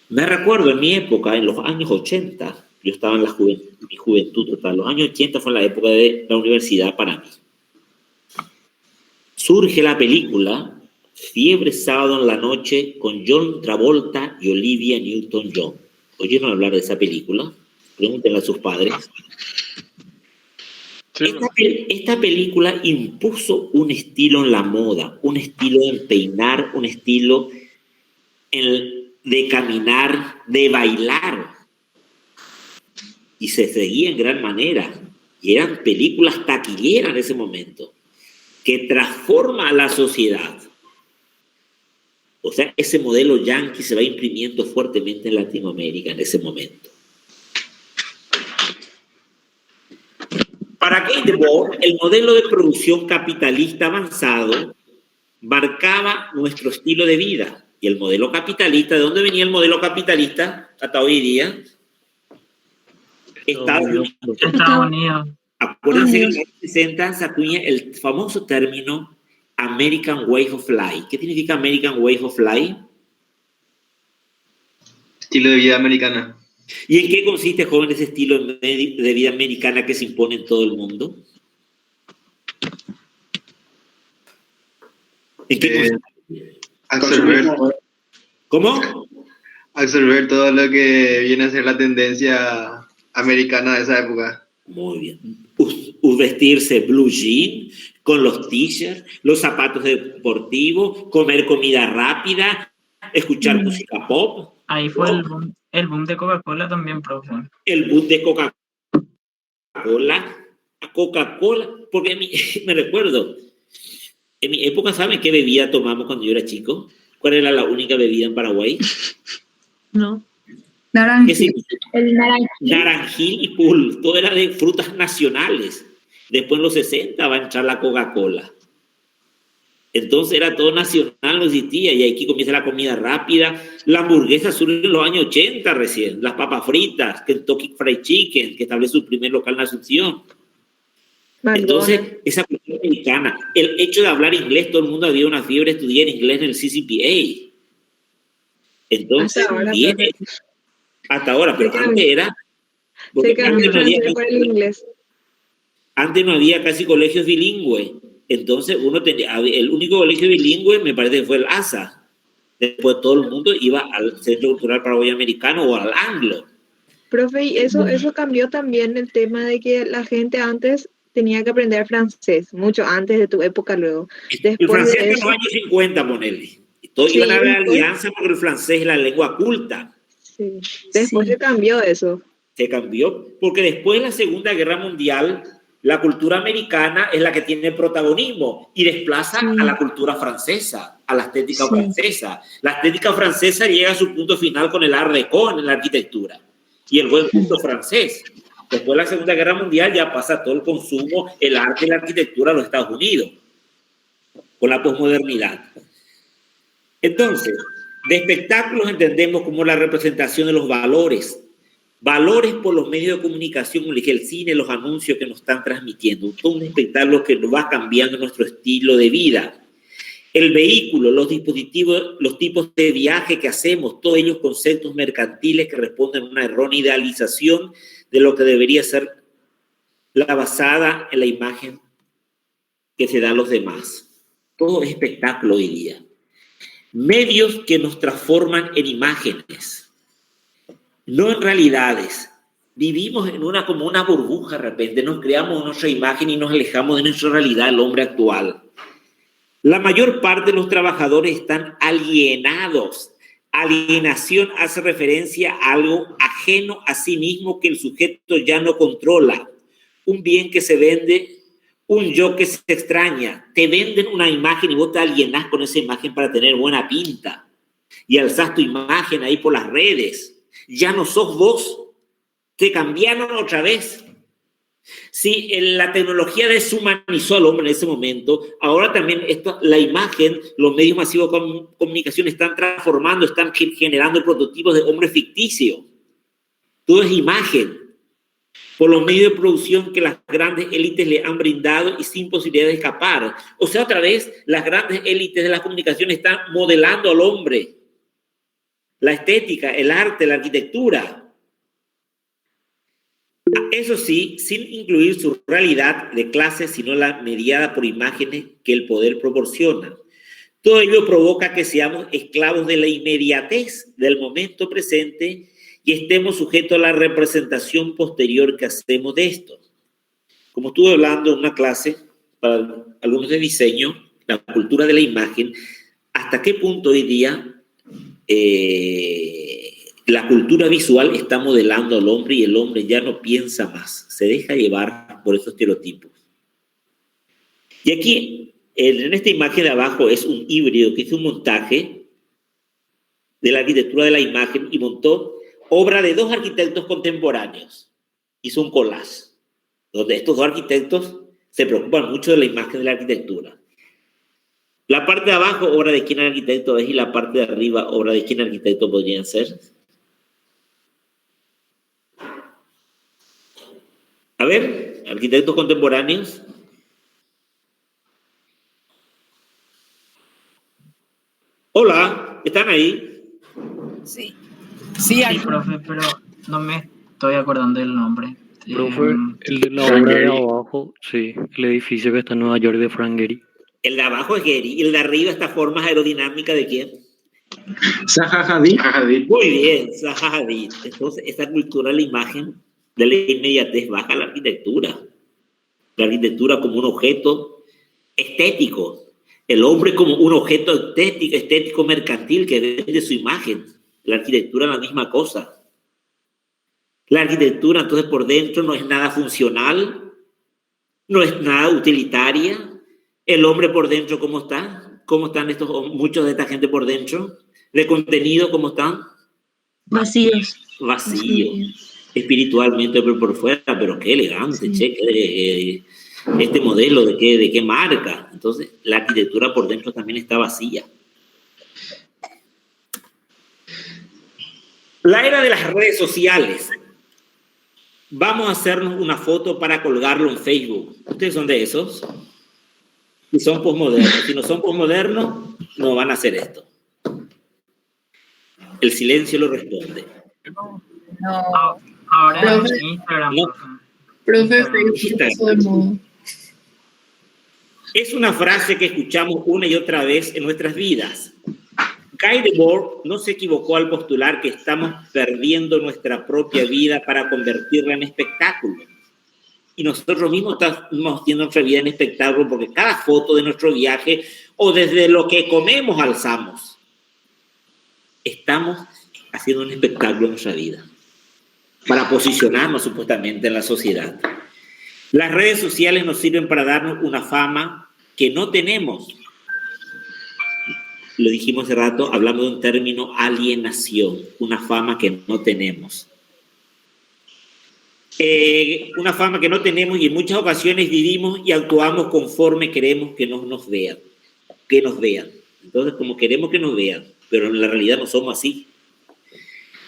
Me recuerdo en mi época, en los años 80, yo estaba en mi juventud total, los años 80 fue la época de la universidad para mí. Surge la película Fiebre sábado en la noche con John Travolta y Olivia Newton-John. ¿Oyeron hablar de esa película? Pregúntenle a sus padres. Sí. Esta película impuso un estilo en la moda, un estilo en peinar, un estilo de caminar, de bailar. Y se seguía en gran manera. Y eran películas taquilleras en ese momento, que transforma a la sociedad. O sea, ese modelo yanqui se va imprimiendo fuertemente en Latinoamérica en ese momento. Para Guy Debord, el modelo de producción capitalista avanzado marcaba nuestro estilo de vida. Y el modelo capitalista, ¿de dónde venía el modelo capitalista hasta hoy día? Estados Unidos. Acuérdense que en los 60 se acuña el famoso término American Way of Life. ¿Qué significa American Way of Life? Estilo de vida americana. ¿Y en qué consiste, joven, ese estilo de vida americana que se impone en todo el mundo? ¿En qué consiste? Absorber. ¿Cómo? Absorber todo lo que viene a ser la tendencia americana de esa época. Muy bien. Vestirse blue jean, con los t-shirts, los zapatos deportivos, comer comida rápida, escuchar música pop. Ahí fue el boom de Coca-Cola también, profe. El boom de Coca-Cola, porque me recuerdo, en mi época, ¿saben qué bebida tomamos cuando yo era chico? ¿Cuál era la única bebida en Paraguay? No. Naranjil. El naranjil y pul, todo era de frutas nacionales. Después en los 60 va a entrar la Coca-Cola. Entonces era todo nacional, no existía, y aquí comienza la comida rápida. La hamburguesa surge en los años 80 recién, las papas fritas, Kentucky Fried Chicken, que establece su primer local en Asunción. Entonces, esa cultura americana, el hecho de hablar inglés, todo el mundo había una fiebre de estudiar inglés en el CCPA. Entonces, hasta ahora, pero antes era... Antes no había casi colegios bilingües. Entonces, el único colegio bilingüe me parece que fue el ASA. Después todo el mundo iba al Centro Cultural Paraguayo Americano o al Anglo. Profe, y eso cambió también el tema de que la gente antes tenía que aprender francés, mucho antes de tu época luego. Después el francés en los años 50, ponele. Todos iban a ver alianza porque el francés es la lengua culta. Sí. Después se cambió eso. Se cambió porque después de la Segunda Guerra Mundial, la cultura americana es la que tiene protagonismo y desplaza a la cultura francesa, a la estética francesa. La estética francesa llega a su punto final con el Art Deco en la arquitectura y el buen gusto francés. Después de la Segunda Guerra Mundial ya pasa todo el consumo, el arte y la arquitectura a los Estados Unidos, con la posmodernidad. Entonces, de espectáculos entendemos como la representación de los valores. Valores por los medios de comunicación, como el cine, los anuncios que nos están transmitiendo. Todo un espectáculo que nos va cambiando nuestro estilo de vida. El vehículo, los dispositivos, los tipos de viaje que hacemos, todos ellos conceptos mercantiles que responden a una errónea idealización de lo que debería ser la basada en la imagen que se da a los demás. Todo es espectáculo hoy día. Medios que nos transforman en imágenes. No en realidades. Vivimos en como una burbuja de repente, nos creamos nuestra imagen y nos alejamos de nuestra realidad, el hombre actual. La mayor parte de los trabajadores están alienados. Alienación hace referencia a algo ajeno a sí mismo que el sujeto ya no controla. Un bien que se vende, un yo que se extraña. Te venden una imagen y vos te alienás con esa imagen para tener buena pinta. Y alzás tu imagen ahí por las redes. Ya no sos vos, te cambiaron otra vez. Sí, la tecnología deshumanizó al hombre en ese momento. Ahora también la imagen, los medios masivos de comunicación están transformando, están generando prototipos de hombres ficticios. Todo es imagen. Por los medios de producción que las grandes élites le han brindado y sin posibilidad de escapar. O sea, otra vez, las grandes élites de la comunicación están modelando al hombre. La estética, el arte, la arquitectura. Eso sí, sin incluir su realidad de clase, sino la mediada por imágenes que el poder proporciona. Todo ello provoca que seamos esclavos de la inmediatez del momento presente y estemos sujetos a la representación posterior que hacemos de esto. Como estuve hablando en una clase para alumnos de diseño, la cultura de la imagen, ¿hasta qué punto hoy día la cultura visual está modelando al hombre y el hombre ya no piensa más, se deja llevar por esos estereotipos? Y aquí, en esta imagen de abajo, es un híbrido que hizo un montaje de la arquitectura de la imagen y montó obra de dos arquitectos contemporáneos. Hizo un collage, donde estos dos arquitectos se preocupan mucho de la imagen de la arquitectura. La parte de abajo, obra de quién arquitecto es, y la parte de arriba, obra de quién arquitecto podrían ser. A ver, arquitectos contemporáneos. Hola, ¿están ahí? Sí. Sí, profe, pero no me estoy acordando del nombre. Profe, el de la obra de abajo, sí, el edificio que está en Nueva York de Frank Gehry. El de abajo es Gehry, y el de arriba, esta forma aerodinámica ¿de quién? Zaha Hadid. Muy bien, Zaha Hadid. Entonces, esta cultura de la imagen de la inmediatez baja la arquitectura. La arquitectura como un objeto estético. El hombre como un objeto estético mercantil que vende su imagen. La arquitectura es la misma cosa. La arquitectura, entonces, por dentro no es nada funcional, no es nada utilitaria. El hombre por dentro, ¿cómo está? ¿Cómo están muchos de esta gente por dentro? ¿De contenido, cómo están? Vacíos. Vacíos. Espiritualmente, pero por fuera, pero qué elegante, sí. Che, ¿Este modelo de qué marca? Entonces, la arquitectura por dentro también está vacía. La era de las redes sociales. Vamos a hacernos una foto para colgarlo en Facebook. ¿Ustedes son de esos? Si son posmodernos. Si no son posmodernos, no van a hacer esto. El silencio lo responde. No. Ahora en Instagram. No. Profe, Facebook. Es una frase que escuchamos una y otra vez en nuestras vidas. Guy Debord no se equivocó al postular que estamos perdiendo nuestra propia vida para convertirla en espectáculo. Y nosotros mismos estamos haciendo nuestra vida en espectáculo porque cada foto de nuestro viaje o desde lo que comemos alzamos. Estamos haciendo un espectáculo en nuestra vida para posicionarnos supuestamente en la sociedad. Las redes sociales nos sirven para darnos una fama que no tenemos. Lo dijimos hace rato, hablamos de un término alienación, una fama que no tenemos. Una fama que no tenemos y en muchas ocasiones vivimos y actuamos conforme queremos que nos vean. Entonces, como queremos que nos vean, pero en la realidad no somos así.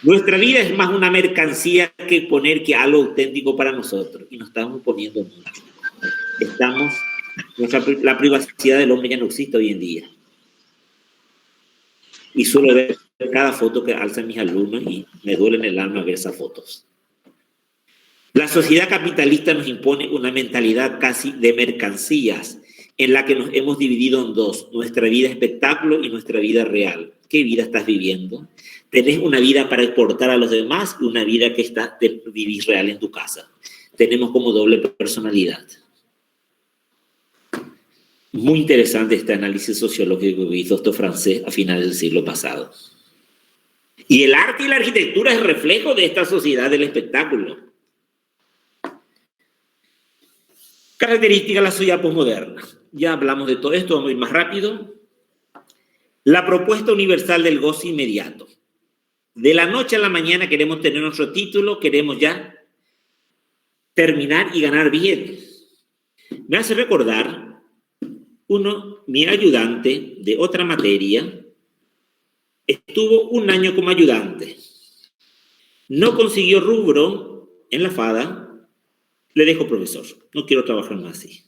Nuestra vida es más una mercancía que poner que algo auténtico para nosotros. Y nos estamos poniendo mucho. La privacidad del hombre ya no existe hoy en día. Y suelo ver cada foto que alzan mis alumnos y me duele en el alma ver esas fotos. La sociedad capitalista nos impone una mentalidad casi de mercancías en la que nos hemos dividido en dos, nuestra vida espectáculo y nuestra vida real. ¿Qué vida estás viviendo? Tenés una vida para exportar a los demás y una vida que está de vivir real en tu casa. Tenemos como doble personalidad. Muy interesante este análisis sociológico que hizo este francés a finales del siglo pasado. Y el arte y la arquitectura es reflejo de esta sociedad del espectáculo. Característica de la sociedad posmoderna. Ya hablamos de todo esto, vamos a ir más rápido. La propuesta universal del goce inmediato. De la noche a la mañana queremos tener nuestro título, queremos ya terminar y ganar bien. Me hace recordar mi ayudante de otra materia, estuvo un año como ayudante. No consiguió rubro en la FADA, le dijo: profesor, no quiero trabajar más así.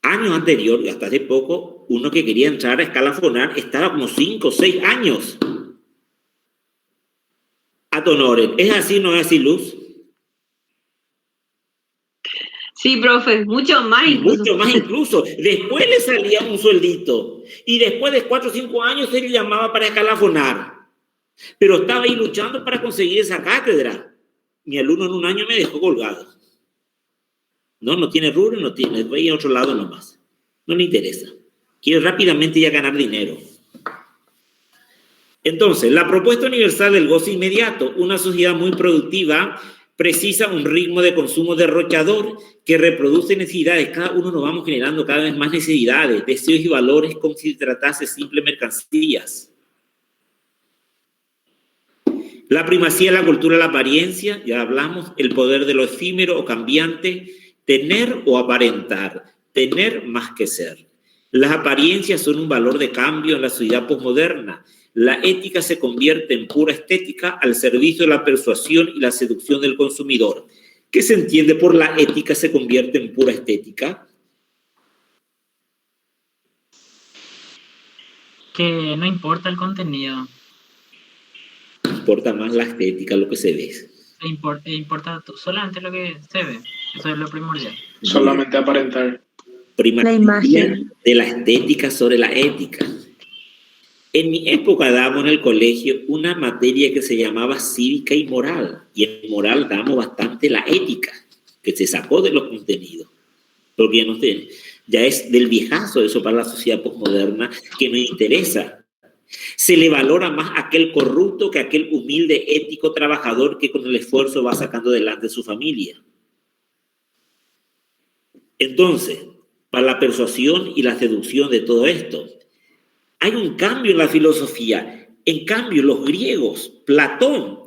Años anteriores, hasta hace poco, uno que quería entrar a escalafonar estaba como 5 o 6 años. Ad honorem. ¿Es así, no es así, Luz? Sí, profe, mucho más incluso. Mucho más incluso. Después le salía un sueldito. Y después de 4 o 5 años se le llamaba para escalafonar. Pero estaba ahí luchando para conseguir esa cátedra. Mi alumno en un año me dejó colgado. No tiene rubro, no tiene. Voy a otro lado nomás. No le interesa. Quiere rápidamente ya ganar dinero. Entonces, la propuesta universal del goce inmediato. Una sociedad muy productiva precisa un ritmo de consumo derrochador que reproduce necesidades. Cada uno nos vamos generando cada vez más necesidades, deseos y valores como si se tratase de simples mercancías. La primacía de la cultura de la apariencia, ya hablamos, el poder de lo efímero o cambiante, tener o aparentar, tener más que ser. Las apariencias son un valor de cambio en la sociedad posmoderna. La ética se convierte en pura estética al servicio de la persuasión y la seducción del consumidor. ¿Qué se entiende por la ética se convierte en pura estética? Que no importa el contenido. Importa más la estética, lo que se ve. Importa solamente lo que se ve. Eso es lo primordial. Solamente aparentar. La imagen de la estética sobre la ética. En mi época dábamos en el colegio una materia que se llamaba cívica y moral. Y en moral damos bastante la ética, que se sacó de los contenidos. Porque ya es del viejazo eso para la sociedad posmoderna que nos interesa. Se le valora más aquel corrupto que aquel humilde, ético trabajador que con el esfuerzo va sacando adelante su familia. Entonces, para la persuasión y la seducción de todo esto, hay un cambio en la filosofía. En cambio, los griegos, Platón,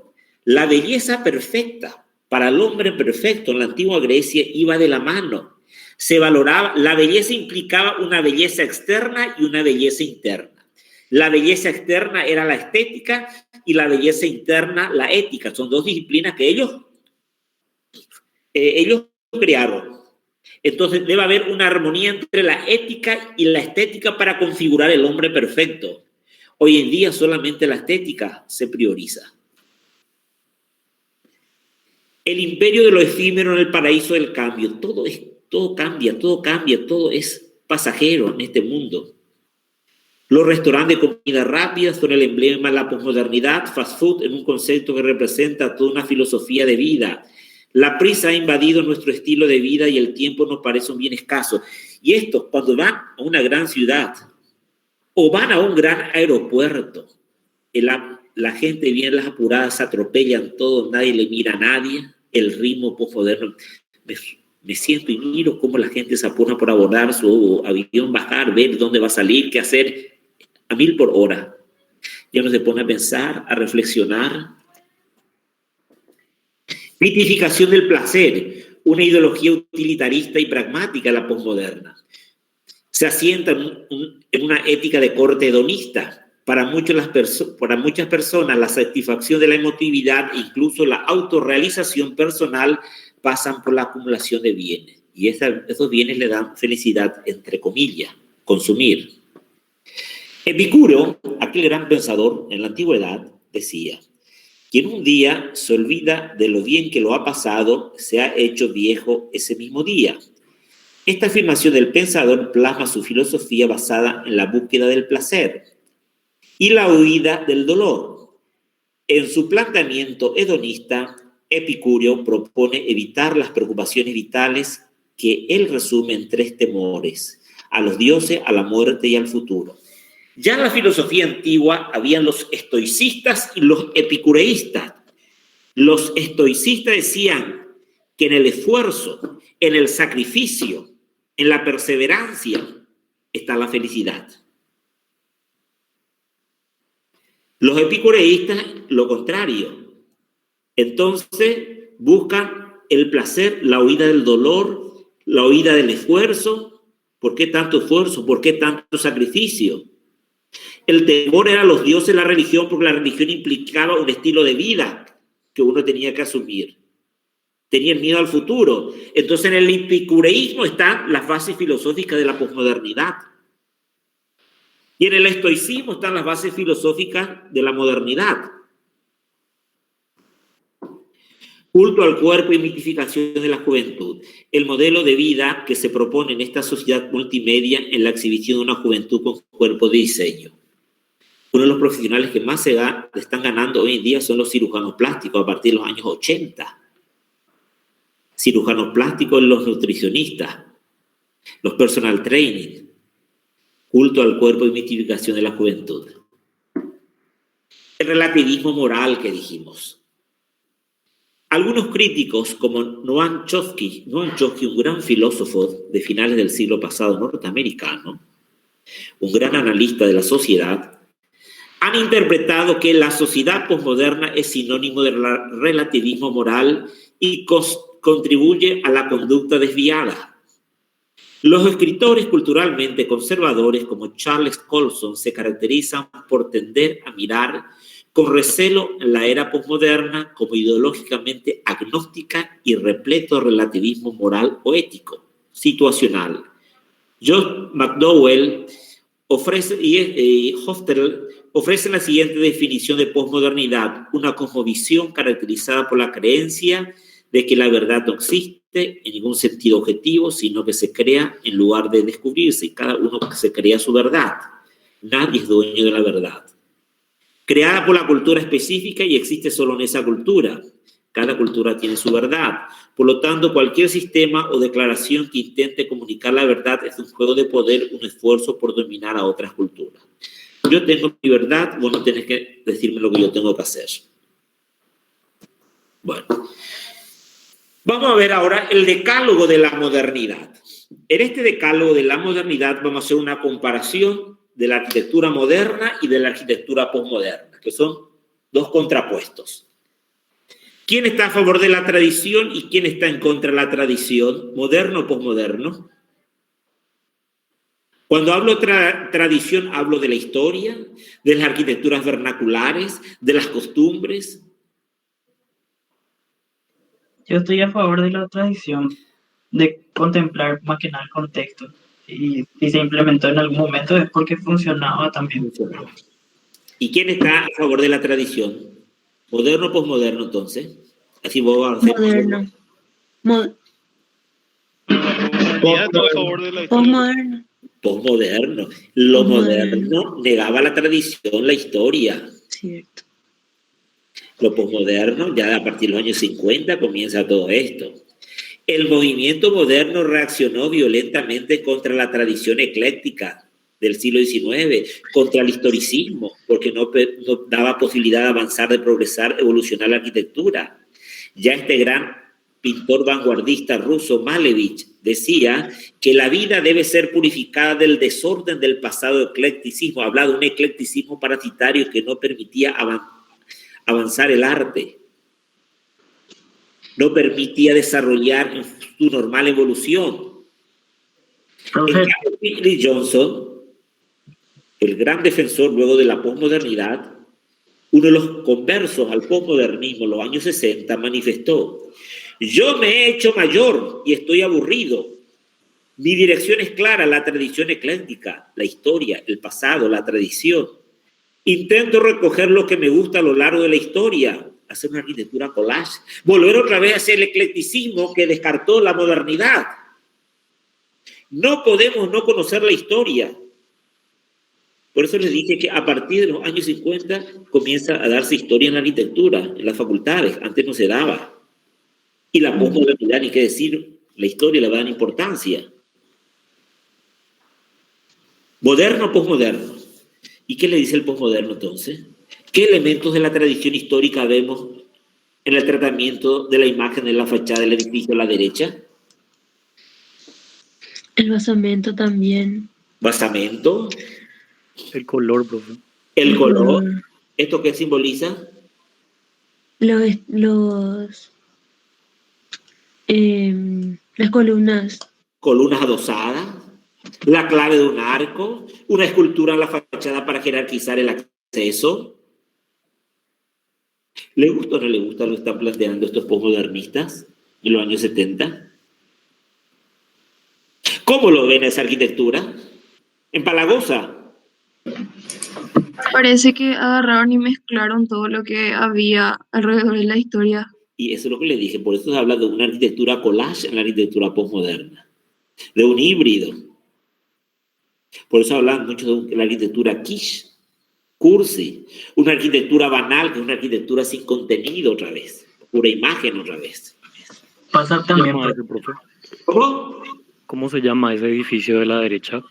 la belleza perfecta, Para el hombre perfecto en la antigua Grecia iba de la mano. Se valoraba, la belleza implicaba una belleza externa y una belleza interna. La belleza externa era la estética y la belleza interna la ética. Son dos disciplinas que ellos crearon. Entonces debe haber una armonía entre la ética y la estética para configurar el hombre perfecto. Hoy en día solamente la estética se prioriza. El imperio de lo efímero en el paraíso del cambio. Todo cambia, todo es pasajero en este mundo. Los restaurantes de comida rápida son el emblema de la posmodernidad, fast food en un concepto que representa toda una filosofía de vida. La prisa ha invadido nuestro estilo de vida y el tiempo nos parece un bien escaso. Y esto, cuando van a una gran ciudad o van a un gran aeropuerto, la gente viene las apuradas, se atropellan todos, nadie le mira a nadie, el ritmo posmoderno. Me siento y miro cómo la gente se apura por abordar su avión, bajar, ver dónde va a salir, qué hacer, a 1000 por hora. Ya uno se pone a pensar, a reflexionar. Mitificación del placer, una ideología utilitarista y pragmática, la posmoderna. Se asienta en una ética de corte hedonista. Para muchas personas, la satisfacción de la emotividad, incluso la autorrealización personal, pasan por la acumulación de bienes. Y esos bienes le dan felicidad, entre comillas, consumir. Epicuro, aquel gran pensador en la antigüedad, decía: quien un día se olvida de lo bien que lo ha pasado, se ha hecho viejo ese mismo día. Esta afirmación del pensador plasma su filosofía basada en la búsqueda del placer y la huida del dolor. En su planteamiento hedonista, Epicuro propone evitar las preocupaciones vitales que él resume en 3 temores: a los dioses, a la muerte y al futuro. Ya en la filosofía antigua habían los estoicistas y los epicureístas. Los estoicistas decían que en el esfuerzo, en el sacrificio, en la perseverancia está la felicidad. Los epicureístas, lo contrario. Entonces buscan el placer, la huida del dolor, la huida del esfuerzo. ¿Por qué tanto esfuerzo? ¿Por qué tanto sacrificio? El temor era los dioses, la religión, porque la religión implicaba un estilo de vida que uno tenía que asumir. Tenían miedo al futuro. Entonces en el epicureísmo están las bases filosóficas de la posmodernidad. Y en el estoicismo están las bases filosóficas de la modernidad. Culto al cuerpo y mitificación de la juventud. El modelo de vida que se propone en esta sociedad multimedia en la exhibición de una juventud con cuerpo de diseño. Uno de los profesionales que más se están ganando hoy en día son los cirujanos plásticos a partir de los años 80. Cirujanos plásticos, los nutricionistas, los personal training. Culto al cuerpo y mitificación de la juventud. El relativismo moral que dijimos. Algunos críticos, como Noam Chomsky, un gran filósofo de finales del siglo pasado norteamericano, un gran analista de la sociedad, han interpretado que la sociedad posmoderna es sinónimo de relativismo moral y contribuye a la conducta desviada. Los escritores culturalmente conservadores como Charles Colson se caracterizan por tender a mirar con recelo en la era posmoderna como ideológicamente agnóstica y repleto de relativismo moral o ético, situacional. John McDowell y Hofstadter ofrecen la siguiente definición de posmodernidad: una cosmovisión caracterizada por la creencia de que la verdad no existe en ningún sentido objetivo, sino que se crea en lugar de descubrirse, y cada uno se crea su verdad. Nadie es dueño de la verdad. Creada por la cultura específica y existe solo en esa cultura. Cada cultura tiene su verdad. Por lo tanto, cualquier sistema o declaración que intente comunicar la verdad es un juego de poder, un esfuerzo por dominar a otras culturas. Yo tengo mi verdad, vos no tenés que decirme lo que yo tengo que hacer. Bueno, vamos a ver ahora el decálogo de la modernidad. En este decálogo de la modernidad vamos a hacer una comparación de la arquitectura moderna y de la arquitectura posmoderna, que son dos contrapuestos. ¿Quién está a favor de la tradición y quién está en contra de la tradición? ¿Moderno o posmoderno? Cuando hablo de tradición, hablo de la historia, de las arquitecturas vernaculares, de las costumbres. Yo estoy a favor de la tradición, de contemplar más que nada el contexto. Y si se implementó en algún momento es porque funcionaba también. ¿Y quién está a favor de la tradición? ¿Moderno o posmoderno, entonces? Así vos vas a hacer. Moderno. Posmoderno. Posmoderno. Lo moderno negaba la tradición, la historia. Cierto. Lo posmoderno, ya a partir de los años 50 comienza todo esto. El movimiento moderno reaccionó violentamente contra la tradición ecléctica del siglo XIX, contra el historicismo, porque no daba posibilidad de avanzar, de progresar, evolucionar la arquitectura. Ya este gran pintor vanguardista ruso, Malevich, decía que la vida debe ser purificada del desorden del pasado eclecticismo. Hablaba de un eclecticismo parasitario que no permitía avanzar el arte. No permitía desarrollar su normal evolución. En cambio, Billy Johnson, el gran defensor luego de la posmodernidad, uno de los conversos al posmodernismo en los años 60, manifestó: yo me he hecho mayor y estoy aburrido. Mi dirección es clara, la tradición ecléctica, la historia, el pasado, la tradición. Intento recoger lo que me gusta a lo largo de la historia, hacer una arquitectura collage, volver otra vez hacia el eclecticismo que descartó la modernidad. No podemos no conocer la historia. Por eso les dije que a partir de los años 50 comienza a darse historia en la arquitectura, en las facultades. Antes no se daba. Y la posmodernidad, ni qué decir, la historia le va a dar importancia. ¿Moderno o posmoderno? ¿Y qué le dice el posmoderno entonces? ¿Qué elementos de la tradición histórica vemos en el tratamiento de la imagen de la fachada del edificio a la derecha? El basamento también. ¿Basamento? El color, profe. El color. ¿Esto qué simboliza? Las columnas. Columnas adosadas. La clave de un arco. Una escultura en la fachada para jerarquizar el acceso. ¿Le gusta o no le gusta lo que están planteando estos posmodernistas en los años 70? ¿Cómo lo ven esa arquitectura? Empalagosa. Parece que agarraron y mezclaron todo lo que había alrededor de la historia. Y eso es lo que le dije, por eso se habla de una arquitectura collage en la arquitectura postmoderna, de un híbrido. Por eso hablan mucho de la arquitectura quiche, cursi, una arquitectura banal, que es una arquitectura sin contenido otra vez, pura imagen otra vez. Pasa también. ¿Cómo se llama ese edificio de la derecha?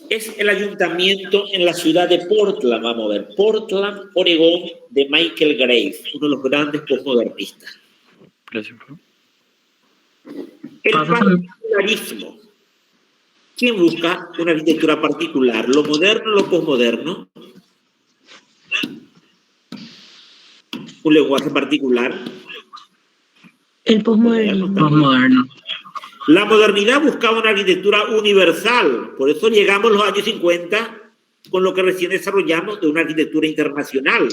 Es el ayuntamiento en la ciudad de Portland, vamos a ver, Portland, Oregón, de Michael Graves, uno de los grandes postmodernistas. Gracias, profe. El particularismo. ¿Quién busca una arquitectura particular? ¿Lo moderno o lo posmoderno? ¿Un lenguaje particular? El posmoderno. La modernidad buscaba una arquitectura universal, por eso llegamos a los años 50 con lo que recién desarrollamos de una arquitectura internacional.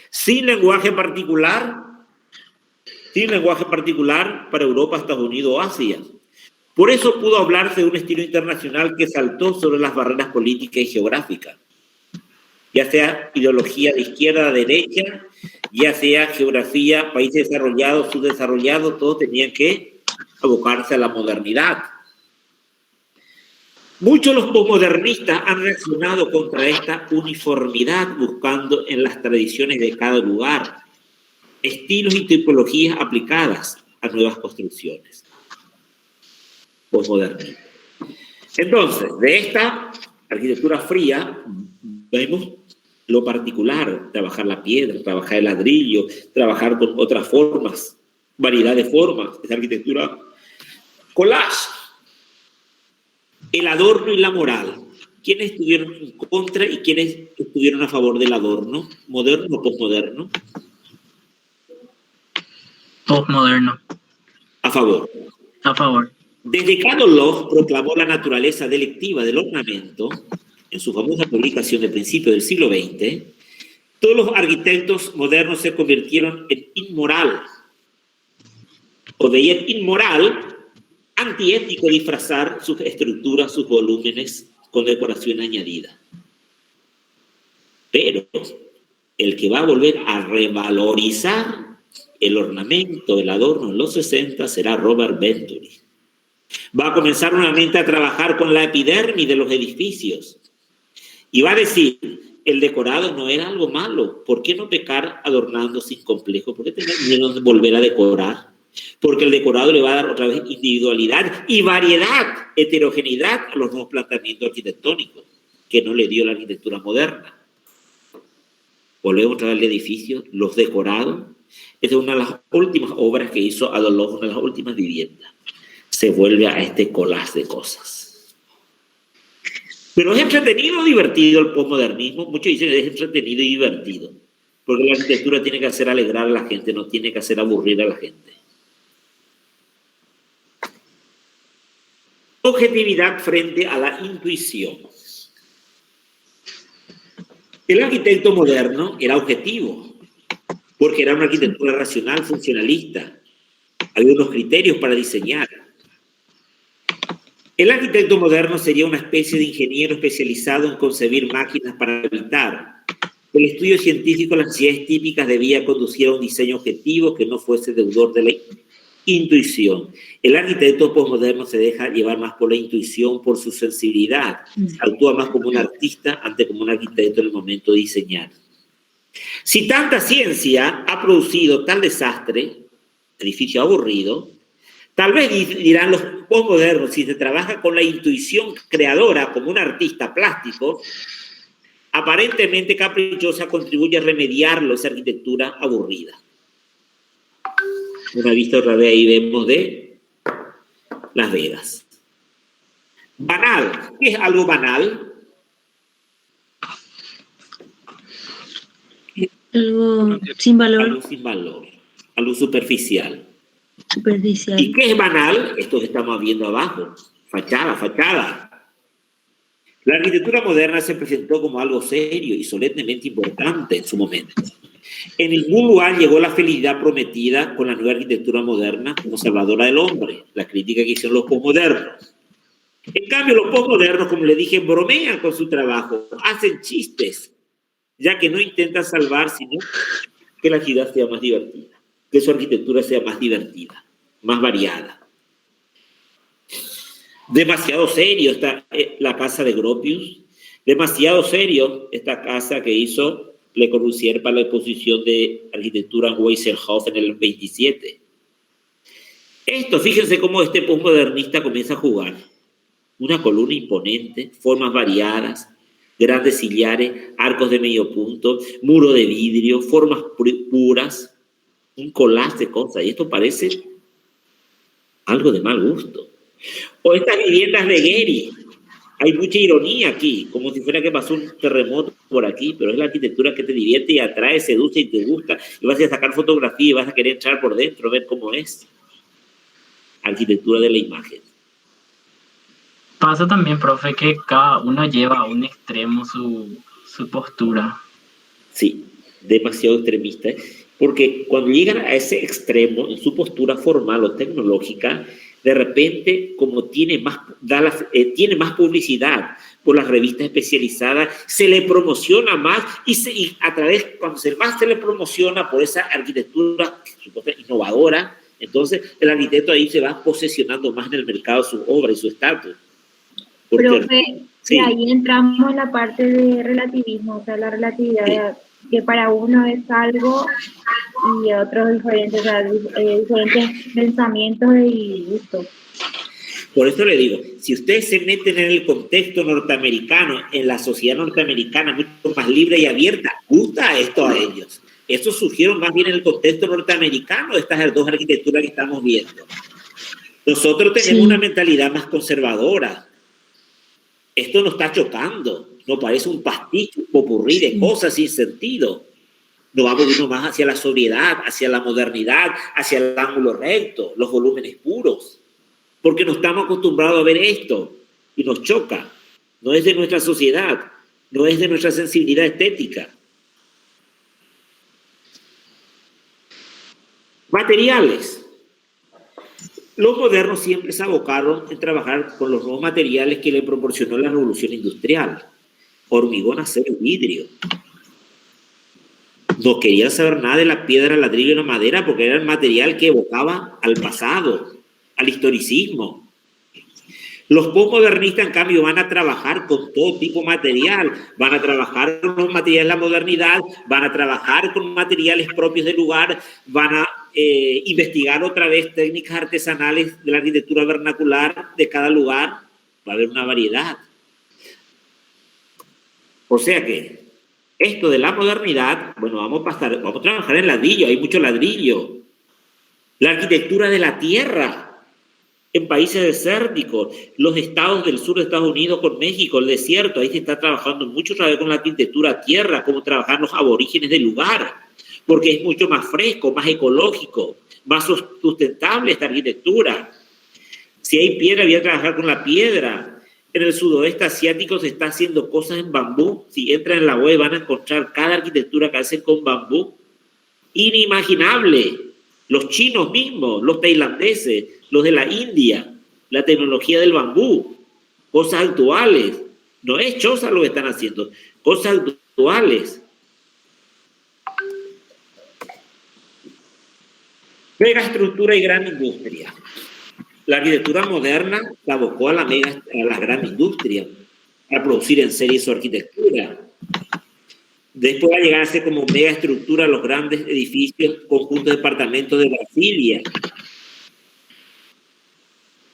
Sin lenguaje particular para Europa, Estados Unidos o Asia. Por eso pudo hablarse de un estilo internacional que saltó sobre las barreras políticas y geográficas. Ya sea ideología de izquierda a derecha, ya sea geografía, países desarrollados, subdesarrollados, todos tenían que abocarse a la modernidad. Muchos de los posmodernistas han reaccionado contra esta uniformidad, buscando en las tradiciones de cada lugar estilos y tipologías aplicadas a nuevas construcciones. Posmodernismo. Entonces, de esta arquitectura fría, vemos lo particular: trabajar la piedra, trabajar el ladrillo, trabajar con otras formas, variedad de formas, esa arquitectura collage. El adorno y la moral. ¿Quiénes estuvieron en contra y quiénes estuvieron a favor del adorno? ¿Moderno o posmoderno? Postmoderno. A favor. A favor. Desde que Adolf Loos proclamó la naturaleza delectiva del ornamento, en su famosa publicación de principios del siglo XX, todos los arquitectos modernos se convirtieron en inmoral, o veían inmoral, antiético disfrazar sus estructuras, sus volúmenes con decoración añadida. Pero el que va a volver a revalorizar el ornamento, el adorno en los 60 será Robert Venturi. Va a comenzar nuevamente a trabajar con la epidermis de los edificios y va a decir, el decorado no era algo malo, ¿por qué no pecar adornando sin complejo? ¿Por qué tener miedo de volver a decorar? Porque el decorado le va a dar otra vez individualidad y variedad, heterogeneidad a los nuevos planteamientos arquitectónicos que no le dio la arquitectura moderna. Volvemos otra vez al edificio, los decorados. Esta es una de las últimas obras que hizo Adolf Loos, una de las últimas viviendas. Se vuelve a este collage de cosas. Pero es entretenido o divertido el postmodernismo. Muchos dicen que es entretenido y divertido. Porque la arquitectura tiene que hacer alegrar a la gente, no tiene que hacer aburrir a la gente. Objetividad frente a la intuición. El arquitecto moderno era objetivo, porque era una arquitectura racional, funcionalista. Había unos criterios para diseñar. El arquitecto moderno sería una especie de ingeniero especializado en concebir máquinas para habitar. El estudio científico, las necesidades típicas debía conducir a un diseño objetivo que no fuese deudor de la intuición. El arquitecto postmoderno se deja llevar más por la intuición, por su sensibilidad. Actúa más como un artista antes como un arquitecto en el momento de diseñar. Si tanta ciencia ha producido tal desastre, edificio aburrido, tal vez dirán los postmodernos, si se trabaja con la intuición creadora como un artista plástico, aparentemente caprichosa, contribuye a remediarlo, esa arquitectura aburrida. Una vista otra vez ahí vemos de Las Vegas. Banal. ¿Qué es algo banal? Algo sin valor. Algo sin valor. Algo superficial. Superficial. ¿Y qué es banal? Esto que estamos viendo abajo. Fachada, fachada. La arquitectura moderna se presentó como algo serio y solemnemente importante en su momento. En ningún lugar llegó la felicidad prometida con la nueva arquitectura moderna como salvadora del hombre, la crítica que hicieron los postmodernos. En cambio, los postmodernos, como les dije, bromean con su trabajo, hacen chistes, ya que no intentan salvar, sino que la ciudad sea más divertida, que su arquitectura sea más divertida, más variada. Demasiado serio está la casa de Gropius, demasiado serio esta casa que hizo Le Corbusier para la exposición de arquitectura en Weissenhof en el 27. Esto, fíjense cómo este postmodernista comienza a jugar. Una columna imponente, formas variadas, grandes sillares, arcos de medio punto, muro de vidrio, formas puras, un collage de cosas. Y esto parece algo de mal gusto. O estas viviendas de Gehry. Hay mucha ironía aquí, como si fuera que pasó un terremoto por aquí, pero es la arquitectura que te divierte y atrae, seduce y te gusta. Y vas a sacar fotografía y vas a querer entrar por dentro, ver cómo es. Arquitectura de la imagen. Pasa también, profe, que cada uno lleva a un extremo su postura. Sí, demasiado extremista. Porque cuando llegan a ese extremo, en su postura formal o tecnológica, de repente, como tiene más publicidad por las revistas especializadas, se le promociona más y a través, cuando más se le promociona por esa arquitectura supuestamente innovadora, entonces el arquitecto ahí se va posesionando más en el mercado su obra y su estatus. Profe, sí. Y ahí entramos en la parte de relativismo, o sea, la relatividad que para uno es algo y otros diferentes, o sea, diferentes pensamientos y gustos. Por eso le digo, si ustedes se meten en el contexto norteamericano, en la sociedad norteamericana mucho más libre y abierta, gusta esto a ellos. Eso surgieron más bien en el contexto norteamericano, estas dos arquitecturas que estamos viendo. Nosotros tenemos una mentalidad más conservadora. Esto nos está chocando, nos parece un pastiche, un popurrí de cosas sin sentido. Nos vamos yendo más hacia la sobriedad, hacia la modernidad, hacia el ángulo recto, los volúmenes puros, porque no estamos acostumbrados a ver esto y nos choca. No es de nuestra sociedad, no es de nuestra sensibilidad estética. Materiales. Los modernos siempre se abocaron en trabajar con los nuevos materiales que le proporcionó la revolución industrial. Hormigón, acero, vidrio. No querían saber nada de la piedra, el ladrillo y la madera porque era el material que evocaba al pasado, al historicismo. Los postmodernistas, en cambio, van a trabajar con todo tipo de material, van a trabajar con los materiales de la modernidad, van a trabajar con materiales propios del lugar, van a investigar otra vez técnicas artesanales de la arquitectura vernacular de cada lugar. Va a haber una variedad. O sea que esto de la modernidad, bueno, vamos a trabajar en ladrillo, hay mucho ladrillo. La arquitectura de la tierra. En países desérticos, los estados del sur de Estados Unidos con México, el desierto, ahí se está trabajando mucho otra vez con la arquitectura a tierra, como trabajar los aborígenes del lugar, porque es mucho más fresco, más ecológico, más sustentable esta arquitectura. Si hay piedra, voy a trabajar con la piedra. En el sudoeste asiático se está haciendo cosas en bambú. Si entran en la web van a encontrar cada arquitectura que hacen con bambú. Inimaginable. Los chinos mismos, los tailandeses, los de la India, la tecnología del bambú, cosas actuales. No es choza lo que están haciendo, cosas actuales. Megaestructura y gran industria. La arquitectura moderna la abocó a la gran industria, a producir en serie su arquitectura. Después va a llegar a ser como megaestructura los grandes edificios, conjuntos de departamentos de Brasilia.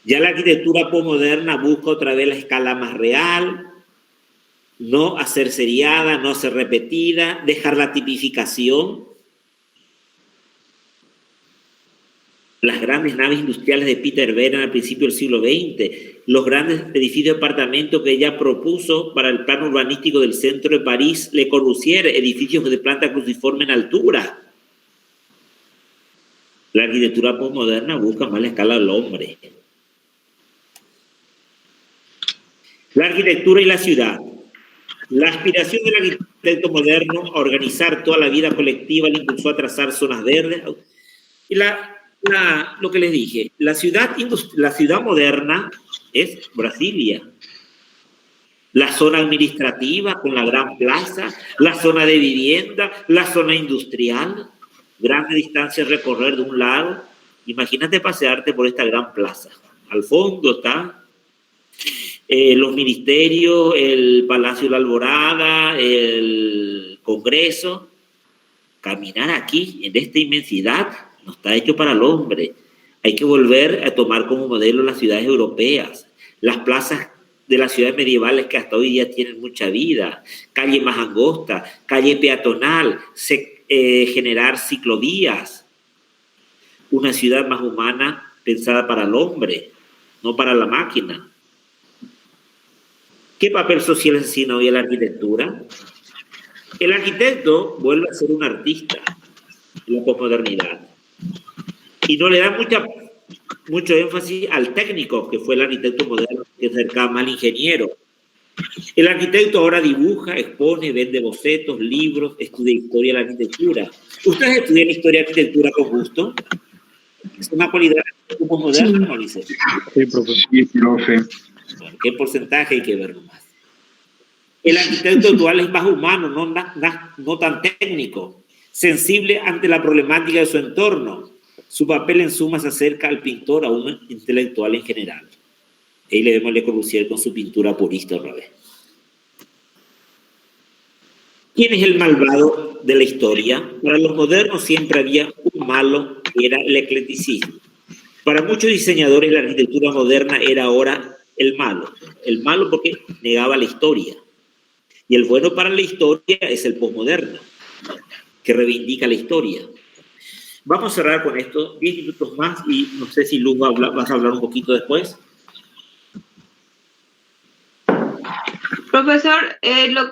Ya la arquitectura posmoderna busca otra vez la escala más real, no hacer seriada, no hacer repetida, dejar la tipificación. Las grandes naves industriales de Peter Behrens al principio del siglo XX, los grandes edificios de apartamentos que ella propuso para el plano urbanístico del centro de París, Le Corbusier, edificios de planta cruciforme en altura. La arquitectura posmoderna busca más la escala del hombre. La arquitectura y la ciudad. La aspiración del arquitecto moderno a organizar toda la vida colectiva le impulsó a trazar zonas verdes. Y lo que les dije, la ciudad moderna es Brasilia. La zona administrativa con la gran plaza, la zona de vivienda, la zona industrial, grandes distancias a recorrer de un lado. Imagínate pasearte por esta gran plaza. Al fondo está los ministerios, el Palacio de la Alborada, el Congreso. Caminar aquí, en esta inmensidad, no está hecho para el hombre. Hay que volver a tomar como modelo las ciudades europeas, las plazas de las ciudades medievales que hasta hoy día tienen mucha vida, calle más angosta, calle peatonal, generar ciclovías, una ciudad más humana pensada para el hombre, no para la máquina. ¿Qué papel social enseña hoy a la arquitectura? El arquitecto vuelve a ser un artista en la posmodernidad y no le da mucho énfasis al técnico, que fue el arquitecto moderno, que se acercaba más al ingeniero. El arquitecto ahora dibuja, expone, vende bocetos, libros, estudia historia de la arquitectura. ¿Ustedes estudian historia de arquitectura con gusto? ¿Es una cualidad del posmoderno, no dice? Sí, profe. Bueno, ¿qué porcentaje hay que ver más? El arquitecto actual es más humano, no tan técnico, sensible ante la problemática de su entorno. Su papel en suma se acerca al pintor, a un intelectual en general. Ahí le vemos a Le Corbusier con su pintura purista otra vez. ¿Quién es el malvado de la historia? Para los modernos siempre había un malo, que era el eclecticismo. Para muchos diseñadores la arquitectura moderna era ahora el malo. El malo porque negaba la historia. Y el bueno para la historia es el posmoderno, que reivindica la historia. Vamos a cerrar con esto, 10 minutos más, y no sé si Luz vas a hablar un poquito después. Profesor, lo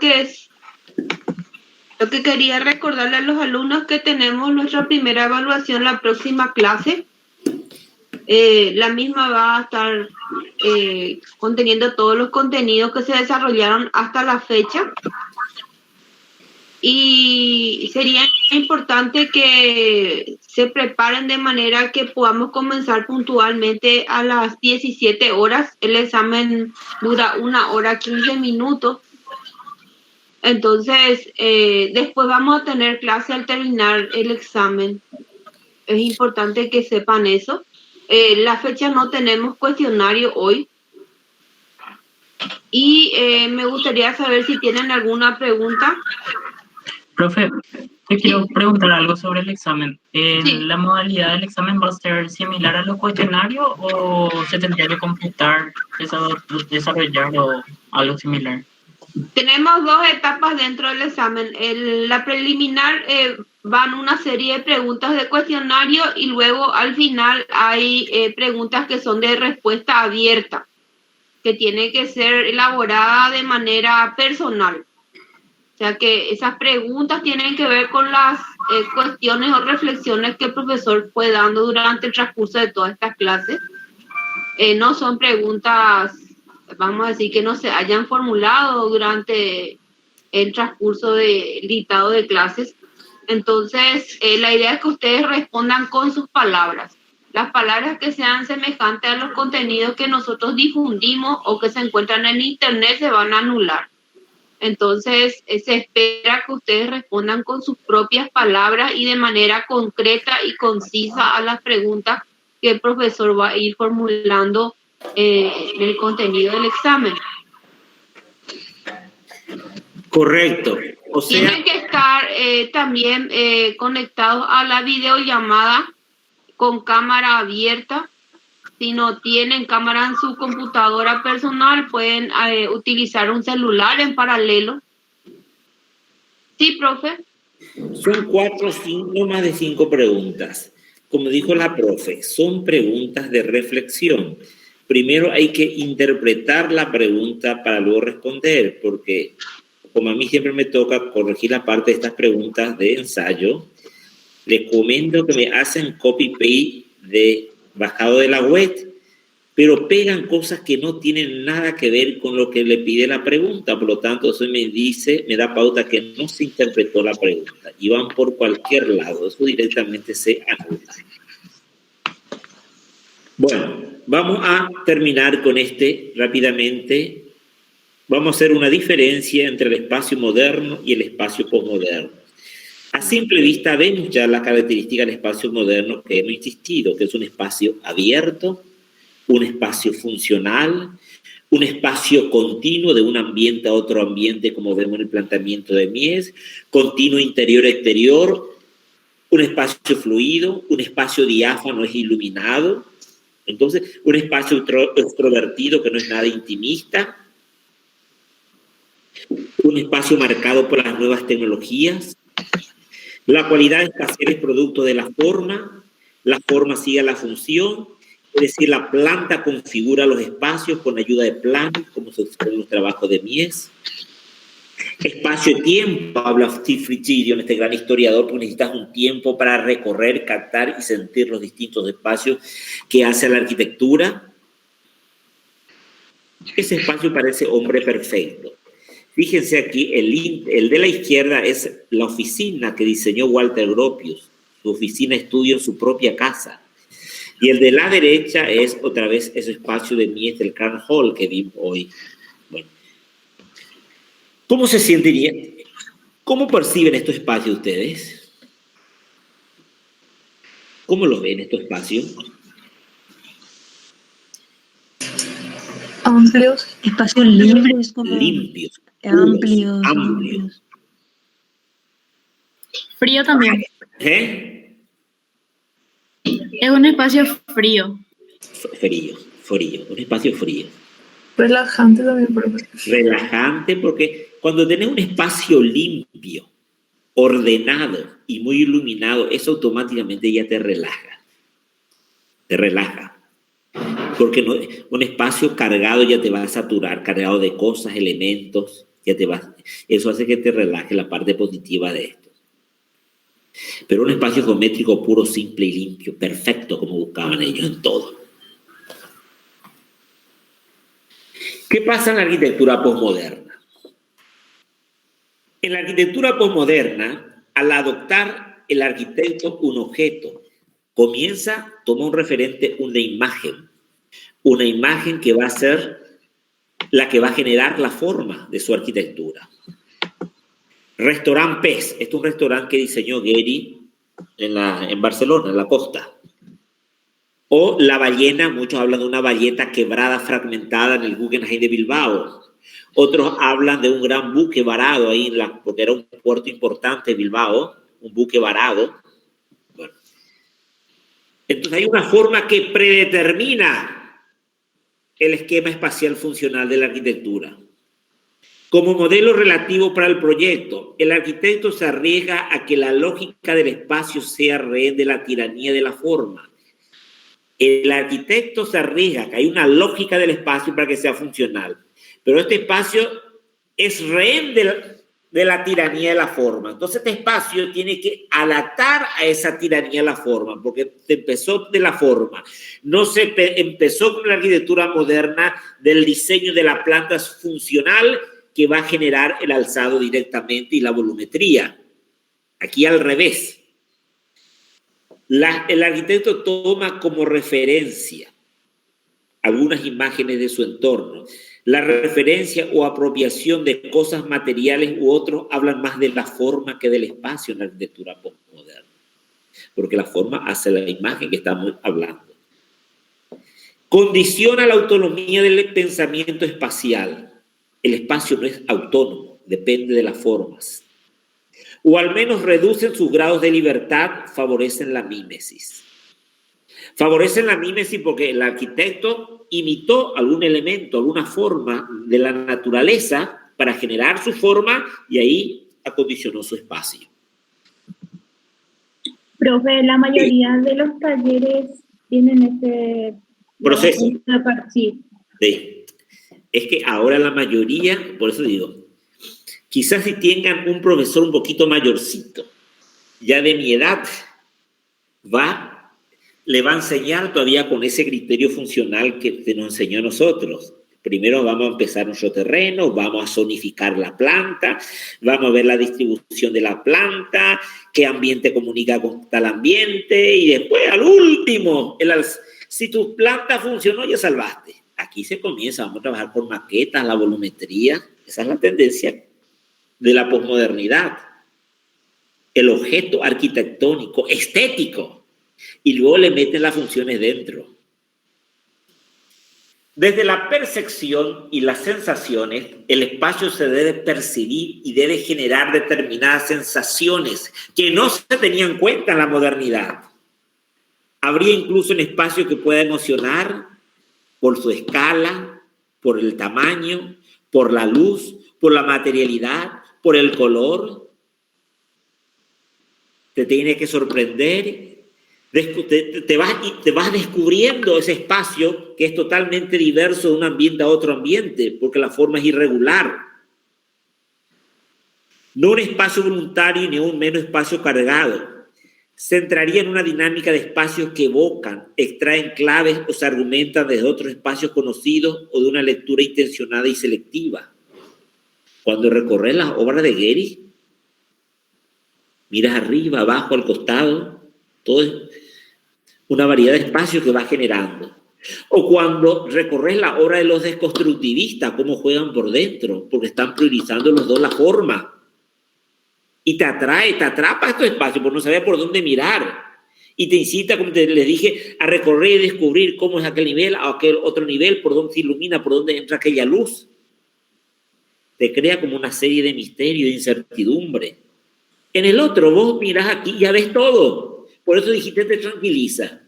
Lo que quería recordarle a los alumnos que tenemos nuestra primera evaluación la próxima clase. La misma va a estar conteniendo todos los contenidos que se desarrollaron hasta la fecha. Y sería importante que se preparen de manera que podamos comenzar puntualmente a las 17 horas. El examen dura 1 hora 15 minutos. Entonces, después vamos a tener clase al terminar el examen. Es importante que sepan eso. La fecha no tenemos cuestionario hoy. Y me gustaría saber si tienen alguna pregunta. Profe, te quiero preguntar algo sobre el examen. ¿La modalidad del examen va a ser similar a los cuestionarios o se tendría que completar, desarrollar o algo similar? Tenemos 2 etapas dentro del examen. La preliminar van una serie de preguntas de cuestionario y luego al final hay preguntas que son de respuesta abierta, que tiene que ser elaborada de manera personal. O sea que esas preguntas tienen que ver con las cuestiones o reflexiones que el profesor fue dando durante el transcurso de todas estas clases. No son preguntas, vamos a decir, que no se hayan formulado durante el transcurso del dictado de clases. Entonces, la idea es que ustedes respondan con sus palabras. Las palabras que sean semejantes a los contenidos que nosotros difundimos o que se encuentran en internet se van a anular. Entonces, se espera que ustedes respondan con sus propias palabras y de manera concreta y concisa a las preguntas que el profesor va a ir formulando en el contenido del examen. Correcto. O sea, tienen que estar también conectados a la videollamada con cámara abierta. Si no tienen cámara en su computadora personal, pueden utilizar un celular en paralelo. Sí, profe. Son 4, 5, no más de 5 preguntas. Como dijo la profe, son preguntas de reflexión. Primero hay que interpretar la pregunta para luego responder, porque como a mí siempre me toca corregir la parte de estas preguntas de ensayo, les comento que me hacen copy-paste de bajado de la web, pero pegan cosas que no tienen nada que ver con lo que le pide la pregunta. Por lo tanto, eso me da pauta que no se interpretó la pregunta y van por cualquier lado. Eso directamente se anula. Bueno, vamos a terminar con rápidamente. Vamos a hacer una diferencia entre el espacio moderno y el espacio posmoderno. A simple vista vemos ya la característica del espacio moderno que hemos insistido, que es un espacio abierto, un espacio funcional, un espacio continuo de un ambiente a otro ambiente, como vemos en el planteamiento de Mies, continuo interior-exterior, un espacio fluido, un espacio diáfano es iluminado, entonces un espacio extrovertido que no es nada intimista, un espacio marcado por las nuevas tecnologías. La cualidad espacial es producto de la forma sigue la función, es decir, la planta configura los espacios con ayuda de planos, como se observa en los trabajos de Mies. Espacio-tiempo, habla Steve Frigidio, este gran historiador, porque necesitas un tiempo para recorrer, captar y sentir los distintos espacios que hace la arquitectura. Ese espacio parece hombre perfecto. Fíjense aquí, el de la izquierda es la oficina que diseñó Walter Gropius, su oficina estudio en su propia casa. Y el de la derecha es otra vez ese espacio de Mies del Carnegie Hall que vimos hoy. Bueno, ¿cómo se sentirían? ¿Cómo perciben estos espacios ustedes? ¿Cómo los ven estos espacios? Amplios, espacios libres, como limpios. Amplios. Frío también. ¿Eh? Es un espacio frío. Frío, un espacio frío. Relajante también, profe. Relajante porque cuando tenés un espacio limpio, ordenado y muy iluminado, eso automáticamente ya te relaja. Te relaja. Porque un espacio cargado ya te va a saturar, cargado de cosas, elementos. Eso hace que te relaje la parte positiva de esto. Pero un espacio geométrico puro, simple y limpio, perfecto, como buscaban ellos en todo. ¿Qué pasa en la arquitectura posmoderna? En la arquitectura posmoderna, al adoptar el arquitecto un objeto, toma un referente, una imagen que va a ser la que va a generar la forma de su arquitectura. Restaurant Pez, este es un restaurante que diseñó Gehry en Barcelona, en la costa. O la ballena, muchos hablan de una balleta quebrada, fragmentada en el Guggenheim de Bilbao. Otros hablan de un gran buque varado ahí, porque era un puerto importante de Bilbao, un buque varado. Bueno. Entonces hay una forma que predetermina el esquema espacial funcional de la arquitectura. Como modelo relativo para el proyecto, el arquitecto se arriesga a que la lógica del espacio sea rehén de la tiranía de la forma. El arquitecto se arriesga a que hay una lógica del espacio para que sea funcional, pero este espacio es rehén de la tiranía de la forma. Entonces este espacio tiene que adaptar a esa tiranía de la forma, porque se empezó de la forma. No se empezó con la arquitectura moderna del diseño de la planta funcional que va a generar el alzado directamente y la volumetría. Aquí al revés. El arquitecto toma como referencia algunas imágenes de su entorno. La referencia o apropiación de cosas materiales u otros hablan más de la forma que del espacio en la arquitectura postmoderna, porque la forma hace la imagen que estamos hablando. Condiciona la autonomía del pensamiento espacial. El espacio no es autónomo, depende de las formas. O al menos reducen sus grados de libertad, favorecen la mímesis. Favorecen la mímesis porque el arquitecto imitó algún elemento, alguna forma de la naturaleza para generar su forma y ahí acondicionó su espacio. Profe, la mayoría de los talleres tienen ese proceso. Sí. Sí. Es que ahora la mayoría, por eso digo, quizás si tengan un profesor un poquito mayorcito, ya de mi edad, le va a enseñar todavía con ese criterio funcional que nos enseñó a nosotros. Primero vamos a empezar nuestro terreno, vamos a zonificar la planta, vamos a ver la distribución de la planta, qué ambiente comunica con tal ambiente, y después, al último, si tu planta funcionó, ya salvaste. Aquí se comienza, vamos a trabajar con maquetas, la volumetría. Esa es la tendencia de la posmodernidad. El objeto arquitectónico, estético, y luego le meten las funciones dentro. Desde la percepción y las sensaciones, el espacio se debe percibir y debe generar determinadas sensaciones que no se tenían en cuenta en la modernidad. Habría incluso un espacio que pueda emocionar por su escala, por el tamaño, por la luz, por la materialidad, por el color. Te tiene que sorprender. Te vas descubriendo ese espacio que es totalmente diverso de un ambiente a otro ambiente, porque la forma es irregular. No un espacio voluntario ni un menos espacio cargado. Se entraría en una dinámica de espacios que evocan, extraen claves o se argumentan desde otros espacios conocidos o de una lectura intencionada y selectiva. Cuando recorres las obras de Gehry, miras arriba, abajo, al costado, todo es una variedad de espacios que va generando. O cuando recorres la obra de los desconstructivistas, cómo juegan por dentro, porque están priorizando los dos la forma. Y te atrapa estos espacios, porque no sabes por dónde mirar. Y te incita, como les dije, a recorrer y descubrir cómo es aquel nivel, a aquel otro nivel, por dónde se ilumina, por dónde entra aquella luz. Te crea como una serie de misterio, de incertidumbre. En el otro, vos mirás aquí y ya ves todo. Por eso dijiste, te tranquiliza.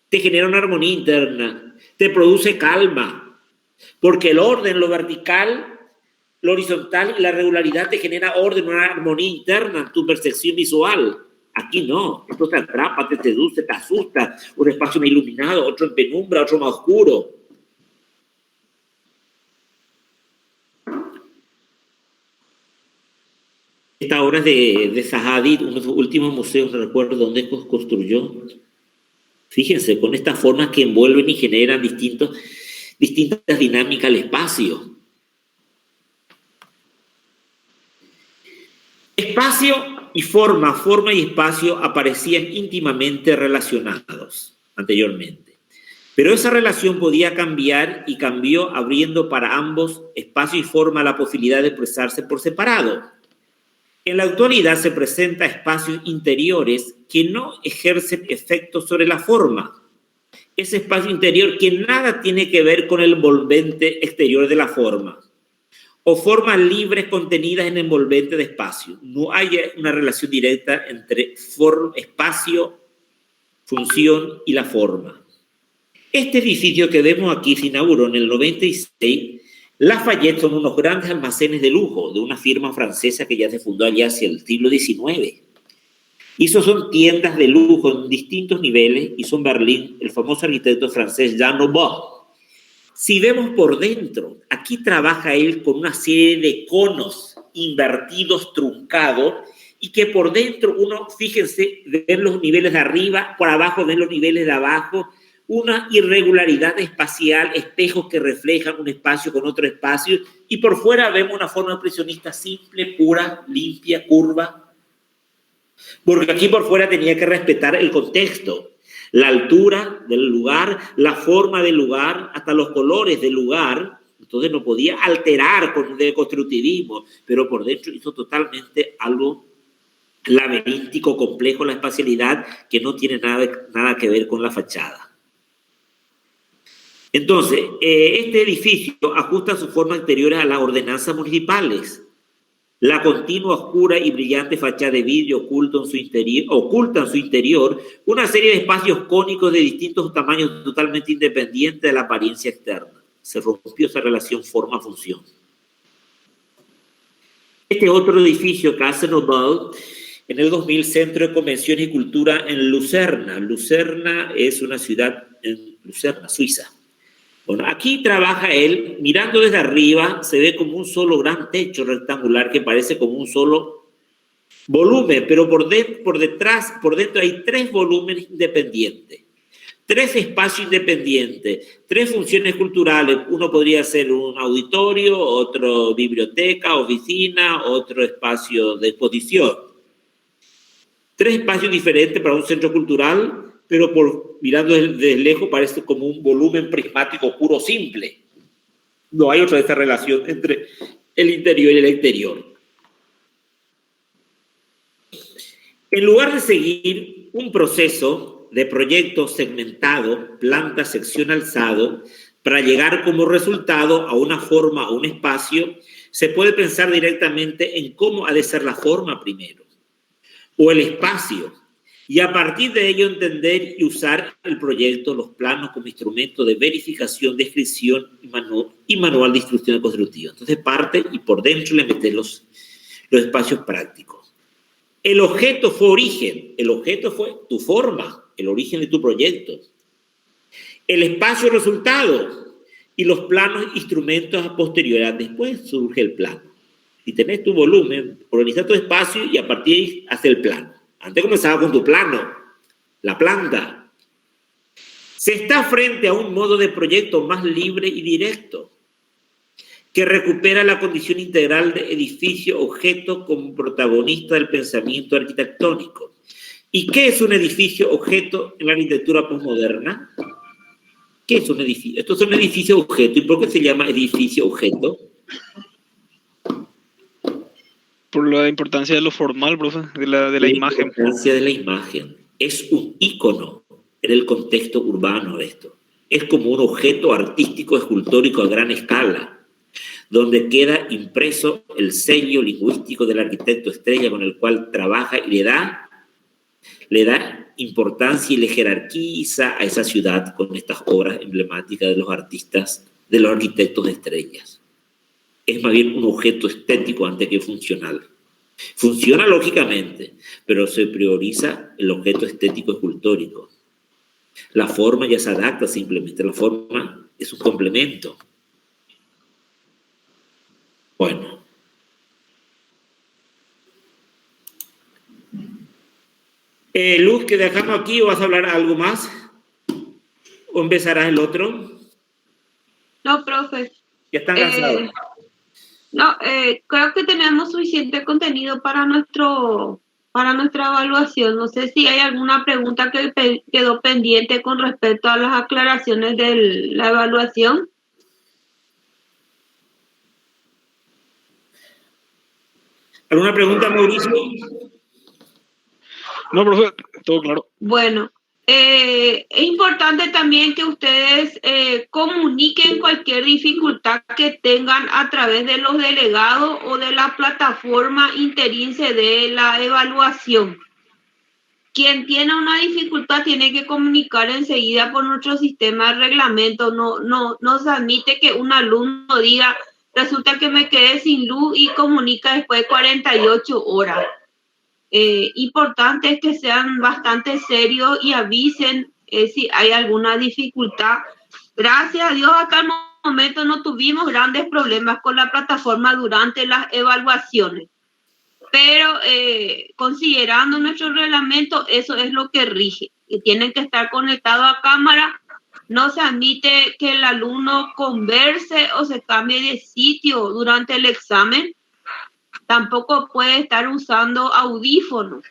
Te genera una armonía interna. Te produce calma. Porque el orden, lo vertical, lo horizontal y la regularidad te genera orden, una armonía interna en tu percepción visual. Aquí no. Esto te atrapa, te seduce, te asusta. Un espacio más iluminado, otro en penumbra, otro más oscuro. Esta obra de Zaha Hadid, uno de los últimos museos, no recuerdo dónde construyó. Fíjense, con estas formas que envuelven y generan distintas dinámicas al espacio. Espacio y forma y espacio aparecían íntimamente relacionados anteriormente. Pero esa relación podía cambiar y cambió abriendo para ambos, espacio y forma, la posibilidad de expresarse por separado. En la actualidad se presentan espacios interiores que no ejercen efectos sobre la forma. Ese espacio interior que nada tiene que ver con el envolvente exterior de la forma. O formas libres contenidas en envolvente de espacio. No hay una relación directa entre espacio, función y la forma. Este edificio que vemos aquí se inauguró en el 96. Lafayette son unos grandes almacenes de lujo de una firma francesa que ya se fundó allá hacia el siglo XIX. Y eso son tiendas de lujo en distintos niveles, y son Berlín, el famoso arquitecto francés Jean Nouveau. Si vemos por dentro, aquí trabaja él con una serie de conos invertidos, truncados, y que por dentro uno, fíjense, ven los niveles de arriba, por abajo ven los niveles de abajo, una irregularidad espacial, espejos que reflejan un espacio con otro espacio, y por fuera vemos una forma expresionista simple, pura, limpia, curva. Porque aquí por fuera tenía que respetar el contexto, la altura del lugar, la forma del lugar, hasta los colores del lugar. Entonces no podía alterar con el constructivismo, pero por dentro hizo totalmente algo laberíntico, complejo, la espacialidad, que no tiene nada que ver con la fachada. Entonces, este edificio ajusta sus formas exteriores a las ordenanzas municipales. La continua, oscura y brillante fachada de vidrio oculta en su interior una serie de espacios cónicos de distintos tamaños totalmente independientes de la apariencia externa. Se rompió esa relación forma-función. Este otro edificio, Casa Nouveau, en el 2000, Centro de Convenciones y Cultura en Lucerna. Lucerna es una ciudad en Lucerna, Suiza. Bueno, aquí trabaja él, mirando desde arriba, se ve como un solo gran techo rectangular que parece como un solo volumen, pero por dentro hay 3 volúmenes independientes, 3 espacios independientes, 3 funciones culturales. Uno podría ser un auditorio, otro biblioteca, oficina, otro espacio de exposición. 3 espacios diferentes para un centro cultural, pero mirando desde lejos parece como un volumen prismático puro simple. No hay otra de esta relación entre el interior y el exterior. En lugar de seguir un proceso de proyecto segmentado, planta, sección, alzado, para llegar como resultado a una forma o un espacio, se puede pensar directamente en cómo ha de ser la forma primero, o el espacio, y a partir de ello entender y usar el proyecto, los planos como instrumento de verificación, descripción y manual de instrucción constructiva. Entonces parte y por dentro le metes los espacios prácticos. El objeto fue origen, el objeto fue tu forma, el origen de tu proyecto. El espacio resultado y los planos instrumentos a posteriori. Después surge el plano. Y tenés tu volumen, organizas tu espacio y a partir de ahí haces el plano. Antes comenzaba con tu plano, la planta. Se está frente a un modo de proyecto más libre y directo, que recupera la condición integral de edificio-objeto como protagonista del pensamiento arquitectónico. ¿Y qué es un edificio-objeto en la arquitectura posmoderna? ¿Qué es un edificio? Esto es un edificio-objeto. ¿Y por qué se llama edificio-objeto? Por la importancia de lo formal, profe, de la imagen. La importancia de la imagen. Es un ícono en el contexto urbano esto. Es como un objeto artístico escultórico a gran escala, donde queda impreso el sello lingüístico del arquitecto estrella con el cual trabaja y le da importancia y le jerarquiza a esa ciudad con estas obras emblemáticas de los artistas, de los arquitectos de estrellas. Es más bien un objeto estético antes que funcional. Funciona lógicamente, pero se prioriza el objeto estético escultórico. La forma ya se adapta simplemente, la forma es un complemento. Bueno. Luz, ¿que dejamos aquí o vas a hablar algo más? ¿O empezarás el otro? No, profe. Ya están cansados. No, creo que tenemos suficiente contenido para nuestra evaluación. No sé si hay alguna pregunta que quedó pendiente con respecto a las aclaraciones de la evaluación. ¿Alguna pregunta, Mauricio? No, profe, todo claro. Bueno, es importante también que ustedes comuniquen cualquier dificultad que tengan a través de los delegados o de la plataforma Interince de la evaluación. Quien tiene una dificultad tiene que comunicar enseguida por nuestro sistema de reglamento. No se admite que un alumno diga, resulta que me quedé sin luz y comunica después de 48 horas. Importante es que sean bastante serios y avisen si hay alguna dificultad. Gracias a Dios hasta el momento no tuvimos grandes problemas con la plataforma durante las evaluaciones, pero considerando nuestro reglamento, eso es lo que rige, que tienen que estar conectados a cámara. No se admite que el alumno converse o se cambie de sitio durante el examen. Tampoco puede estar usando audífonos.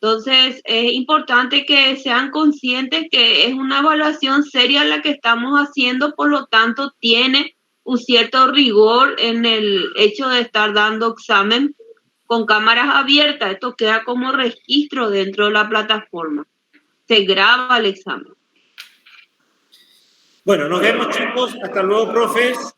Entonces, es importante que sean conscientes que es una evaluación seria la que estamos haciendo, por lo tanto, tiene un cierto rigor en el hecho de estar dando examen con cámaras abiertas. Esto queda como registro dentro de la plataforma. Se graba el examen. Bueno, nos vemos, chicos. Hasta luego, profes.